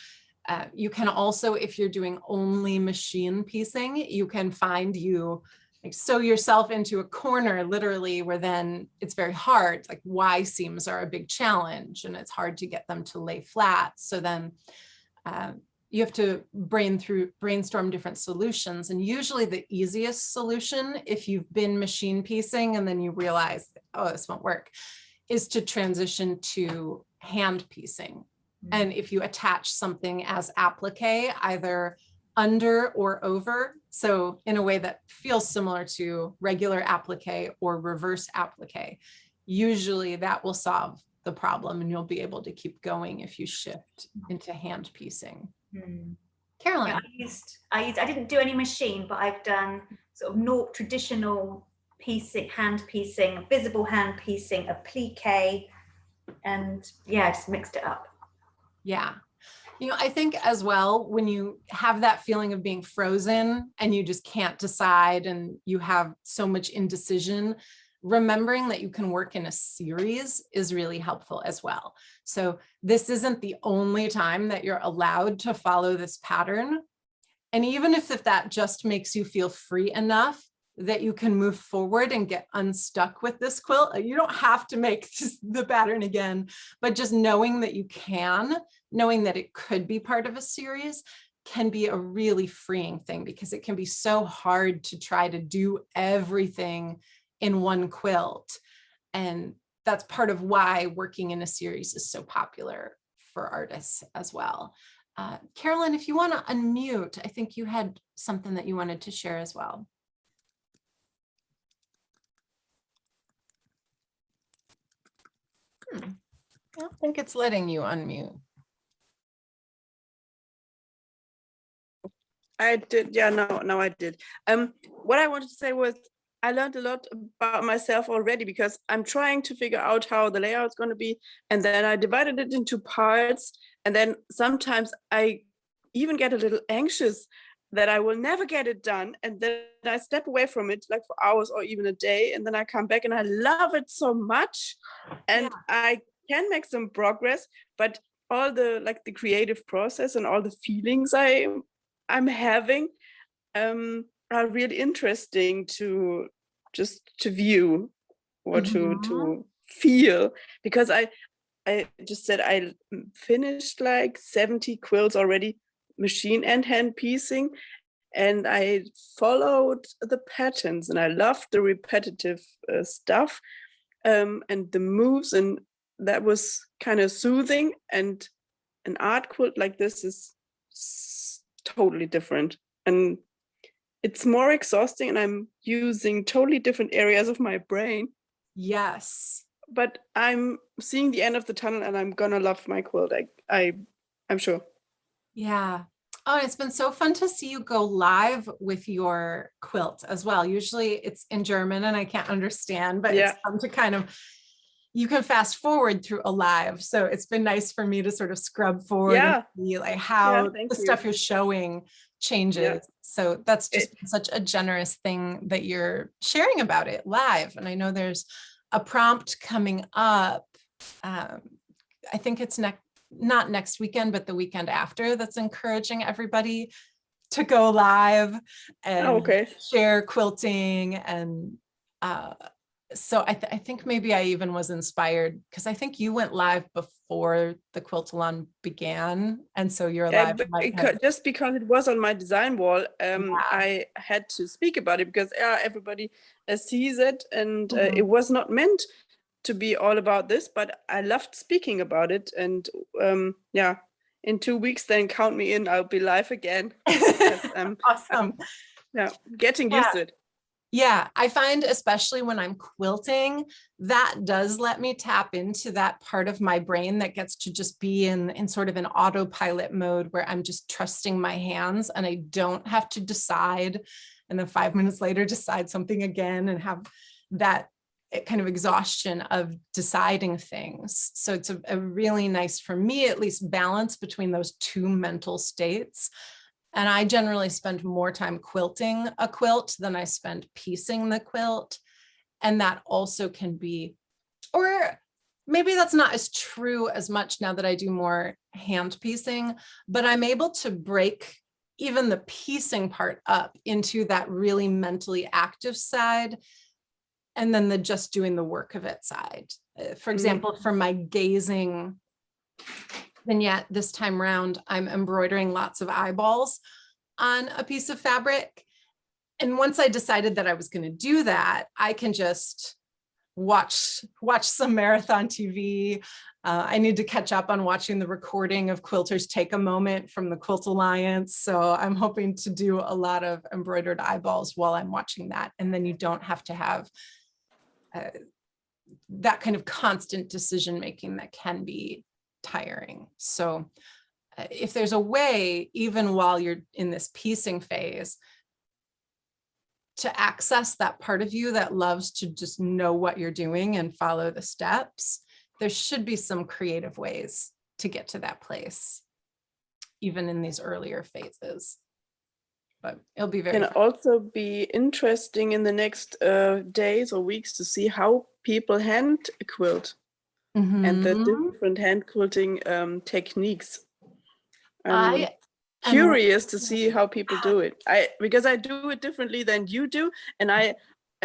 Speaker 1: You can also, if you're doing only machine piecing, you can sew yourself into a corner literally where then it's very hard. Like Y seams are a big challenge and it's hard to get them to lay flat. So then you have to brainstorm different solutions. And usually the easiest solution, if you've been machine piecing and then you realize, oh, this won't work, is to transition to hand piecing. And if you attach something as applique, either under or over, so in a way that feels similar to regular applique or reverse applique, usually that will solve the problem and you'll be able to keep going if you shift into hand piecing. Caroline.
Speaker 13: I didn't do any machine, but I've done sort of not traditional piecing, hand piecing, visible hand piecing, a plique, and yeah, just mixed it up.
Speaker 1: Yeah. You know, I think as well, when you have that feeling of being frozen and you just can't decide and you have so much indecision, remembering that you can work in a series is really helpful as well. So this isn't the only time that you're allowed to follow this pattern. And even if that just makes you feel free enough that you can move forward and get unstuck with this quilt, you don't have to make the pattern again, but just knowing that you can, knowing that it could be part of a series, can be a really freeing thing, because it can be so hard to try to do everything in one quilt. And that's part of why working in a series is so popular for artists as well. Carolyn, if you want to unmute, I think you had something that you wanted to share as well. I don't think it's letting you unmute.
Speaker 14: I did, yeah, no, I did. What I wanted to say was I learned a lot about myself already, because I'm trying to figure out how the layout is going to be, and then I divided it into parts, and then sometimes I even get a little anxious that I will never get it done, and then I step away from it like for hours or even a day, and then I come back and I love it so much, and I can make some progress, but all the the creative process and all the feelings I'm having are really interesting to view or to feel, because I just said I finished like 70 quilts already, machine and hand piecing, and I followed the patterns, and I loved the repetitive stuff and the moves, and that was kind of soothing. And an art quilt like this is totally different, and it's more exhausting, and I'm using totally different areas of my brain.
Speaker 1: Yes.
Speaker 14: But I'm seeing the end of the tunnel, and I'm gonna love my quilt. I'm sure.
Speaker 1: Yeah. Oh, it's been so fun to see you go live with your quilt as well. Usually it's in German and I can't understand, but it's fun to kind of, you can fast forward through a live. So it's been nice for me to sort of scrub forward and see like how the stuff you're showing changes. So that's just such a generous thing that you're sharing about it live. And I know there's a prompt coming up. I think it's not next weekend, but the weekend after, that's encouraging everybody to go live and share quilting. And so I think maybe I even was inspired, because I think you went live before the Quilt-Along began, and so you're live.
Speaker 14: Just because it was on my design wall, I had to speak about it, because everybody sees it, and it was not meant to be all about this, but I loved speaking about it. And in 2 weeks, then count me in, I'll be live again.
Speaker 1: Awesome.
Speaker 14: Getting used to it.
Speaker 1: Yeah, I find especially when I'm quilting, that does let me tap into that part of my brain that gets to just be in sort of an autopilot mode, where I'm just trusting my hands and I don't have to decide, and then 5 minutes later decide something again and have that kind of exhaustion of deciding things. So it's a really nice, for me at least, balance between those two mental states. And I generally spend more time quilting a quilt than I spend piecing the quilt. And that also can be, or maybe that's not as true as much now that I do more hand piecing, but I'm able to break even the piecing part up into that really mentally active side, and then the just doing the work of it side. For example, for my gazing vignette this time around, I'm embroidering lots of eyeballs on a piece of fabric. And once I decided that I was going to do that, I can just watch some marathon TV. I need to catch up on watching the recording of Quilters Take a Moment from the Quilt Alliance. So I'm hoping to do a lot of embroidered eyeballs while I'm watching that. And then you don't have to have that kind of constant decision making that can be tiring. So if there's a way, even while you're in this piecing phase, to access that part of you that loves to just know what you're doing and follow the steps, there should be some creative ways to get to that place, even in these earlier phases. But it'll be very
Speaker 14: Can also be interesting in the next days or weeks to see how people hand quilt and the different hand quilting techniques. I'm curious to see how people do it. Because I do it differently than you do, and I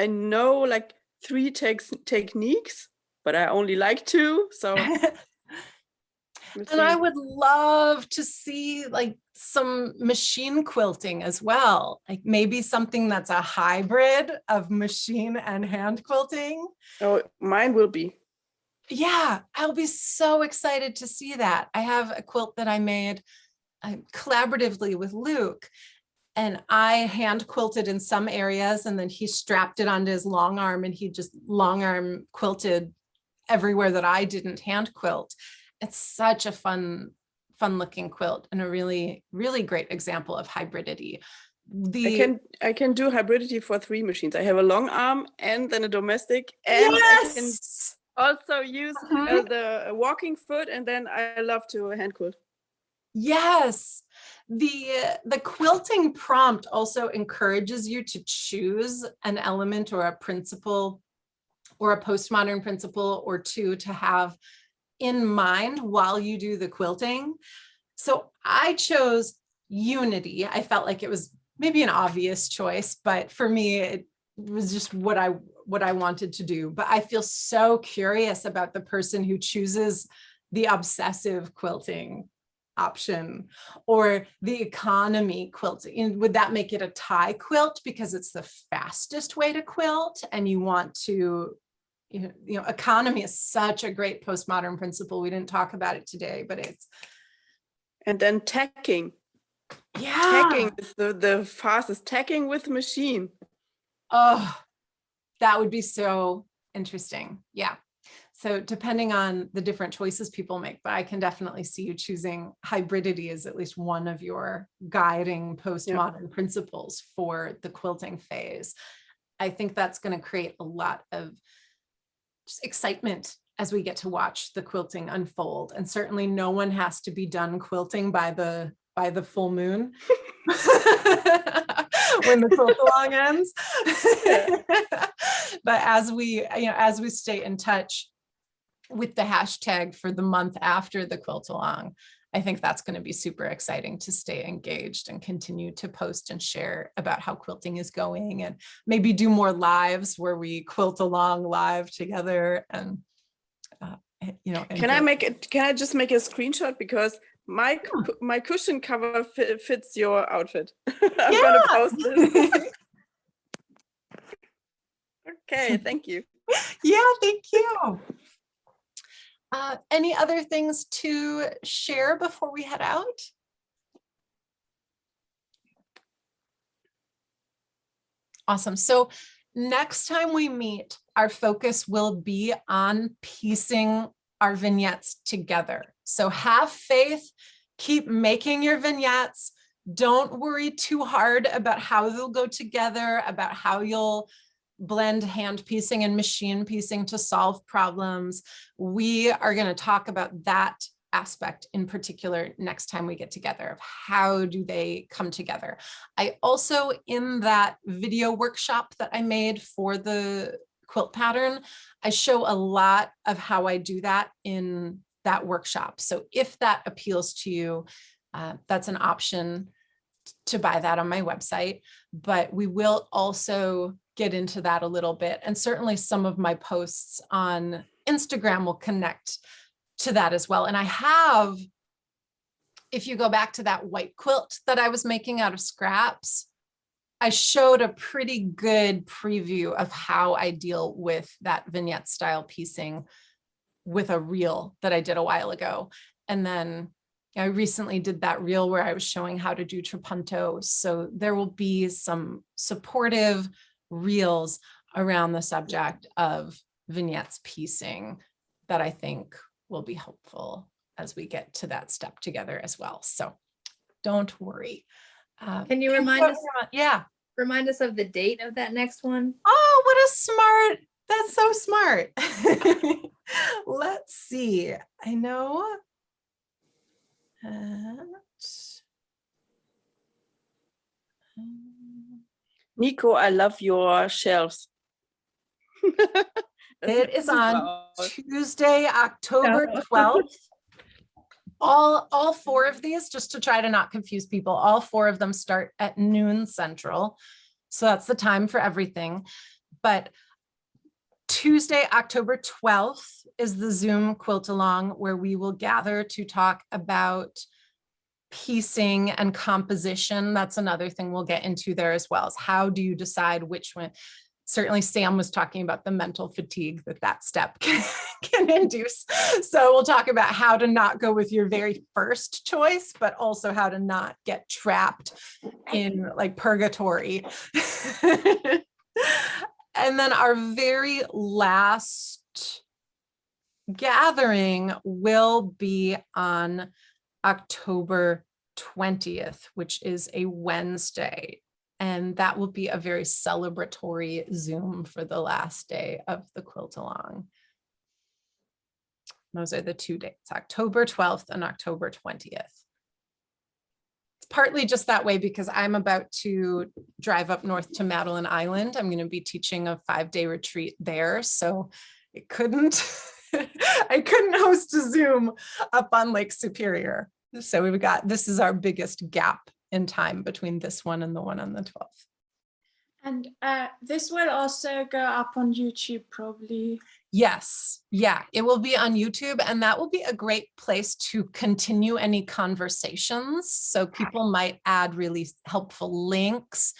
Speaker 14: know like 3 techniques, but I only like 2. So
Speaker 1: and I would love to see like some machine quilting as well, like maybe something that's a hybrid of machine and hand quilting.
Speaker 14: Oh, mine will be.
Speaker 1: Yeah, I'll be so excited to see that. I have a quilt that I made collaboratively with Luke, and I hand quilted in some areas, and then he strapped it onto his long arm and he just long arm quilted everywhere that I didn't hand quilt. It's such a fun looking quilt and a really, really great example of hybridity.
Speaker 14: I can do hybridity for 3 machines. I have a long arm and then a domestic, and I can also use the walking foot, and then I love to hand quilt.
Speaker 1: Yes, the quilting prompt also encourages you to choose an element or a principle or a postmodern principle or 2 to have in mind while you do the quilting. So I chose unity. I felt like it was maybe an obvious choice, but for me, it was just what I wanted to do. But I feel so curious about the person who chooses the obsessive quilting option or the economy quilting. Would that make it a tie quilt because it's the fastest way to quilt and you want to, you know, economy is such a great postmodern principle. We didn't talk about it today, but it's.
Speaker 14: And then tacking.
Speaker 1: Yeah.
Speaker 14: Tacking is the fastest, tacking with machine.
Speaker 1: Oh, that would be so interesting. Yeah. So depending on the different choices people make, but I can definitely see you choosing hybridity as at least one of your guiding postmodern principles for the quilting phase. I think that's going to create a lot of just excitement as we get to watch the quilting unfold. And certainly no one has to be done quilting by the full moon when the quilt-along ends. But as we stay in touch with the hashtag for the month after the quilt-along, I think that's going to be super exciting to stay engaged and continue to post and share about how quilting is going, and maybe do more lives where we quilt along live together. And
Speaker 14: can I just make a screenshot because my cushion cover fits your outfit. I'm gonna post this. Okay, thank you.
Speaker 1: Yeah, thank you. Any other things to share before we head out? Awesome. So next time we meet, our focus will be on piecing our vignettes together. So have faith, keep making your vignettes. Don't worry too hard about how they'll go together, about how you'll blend hand piecing and machine piecing to solve problems. We are going to talk about that aspect in particular next time we get together, of how do they come together. I also, in that video workshop that I made for the quilt pattern, I show a lot of how I do that in that workshop. So if that appeals to you, that's an option to buy that on my website, but we will also get into that a little bit. And certainly some of my posts on Instagram will connect to that as well. And I have, if you go back to that white quilt that I was making out of scraps, I showed a pretty good preview of how I deal with that vignette style piecing with a reel that I did a while ago. And then I recently did that reel where I was showing how to do trapunto. So there will be some supportive reels around the subject of vignettes piecing that I think will be helpful as we get to that step together as well. So don't worry.
Speaker 9: Can you remind us?
Speaker 1: Yeah.
Speaker 9: remind us of the date of that next one?
Speaker 1: Oh, what a smart, that's so smart. Let's see. I know.
Speaker 14: Nico, I love your shelves.
Speaker 1: It is on Tuesday, October 12th. All four of these, just to try to not confuse people, all four of them start at noon Central. So that's the time for everything. But Tuesday, October 12th is the Zoom Quilt Along, where we will gather to talk about piecing and composition. That's another thing we'll get into there as well, is how do you decide which one? Certainly Sam was talking about the mental fatigue that step can induce. So we'll talk about how to not go with your very first choice, but also how to not get trapped in like purgatory. And then our very last gathering will be on October 20th, which is a Wednesday. And that will be a very celebratory Zoom for the last day of the Quilt Along. Those are the 2 dates, October 12th and October 20th. It's partly just that way because I'm about to drive up north to Madeline Island. I'm going to be teaching a 5-day retreat there. So I couldn't host a Zoom up on Lake Superior. So we've got, this is our biggest gap in time between this one and the one on the 12th.
Speaker 15: And this will also go up on YouTube probably.
Speaker 1: Yes, yeah, it will be on YouTube, and that will be a great place to continue any conversations. So people might add really helpful links.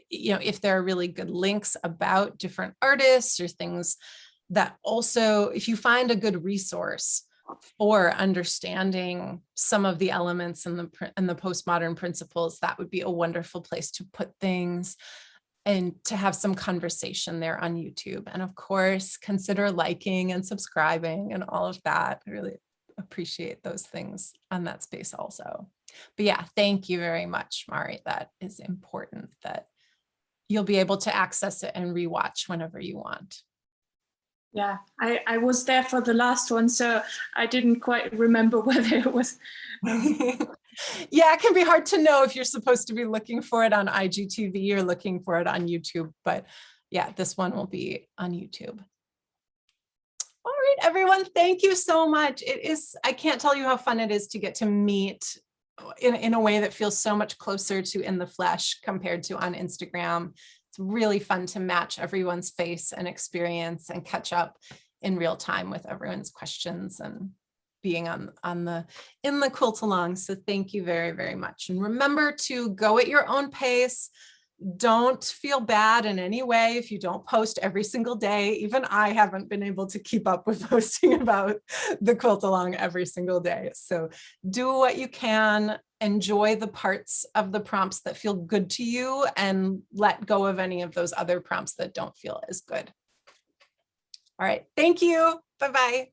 Speaker 1: You know, if there are really good links about different artists or things that also, if you find a good resource for understanding some of the elements in the postmodern principles, that would be a wonderful place to put things and to have some conversation there on YouTube. And of course, consider liking and subscribing and all of that. I really appreciate those things on that space also. But yeah, thank you very much, Mari. That is important that you'll be able to access it and rewatch whenever you want.
Speaker 15: Yeah, I was there for the last one, so I didn't quite remember whether it was.
Speaker 1: Yeah, it can be hard to know if you're supposed to be looking for it on IGTV or looking for it on YouTube, but yeah, this one will be on YouTube. All right, everyone, thank you so much. It is, I can't tell you how fun it is to get to meet in a way that feels so much closer to in the flesh compared to on Instagram. It's really fun to match everyone's face and experience and catch up in real time with everyone's questions and being in the quilt along. So thank you very, very much. And remember to go at your own pace. Don't feel bad in any way if you don't post every single day. Even I haven't been able to keep up with posting about the quilt along every single day. So do what you can, enjoy the parts of the prompts that feel good to you, and let go of any of those other prompts that don't feel as good. All right, thank you. Bye-bye.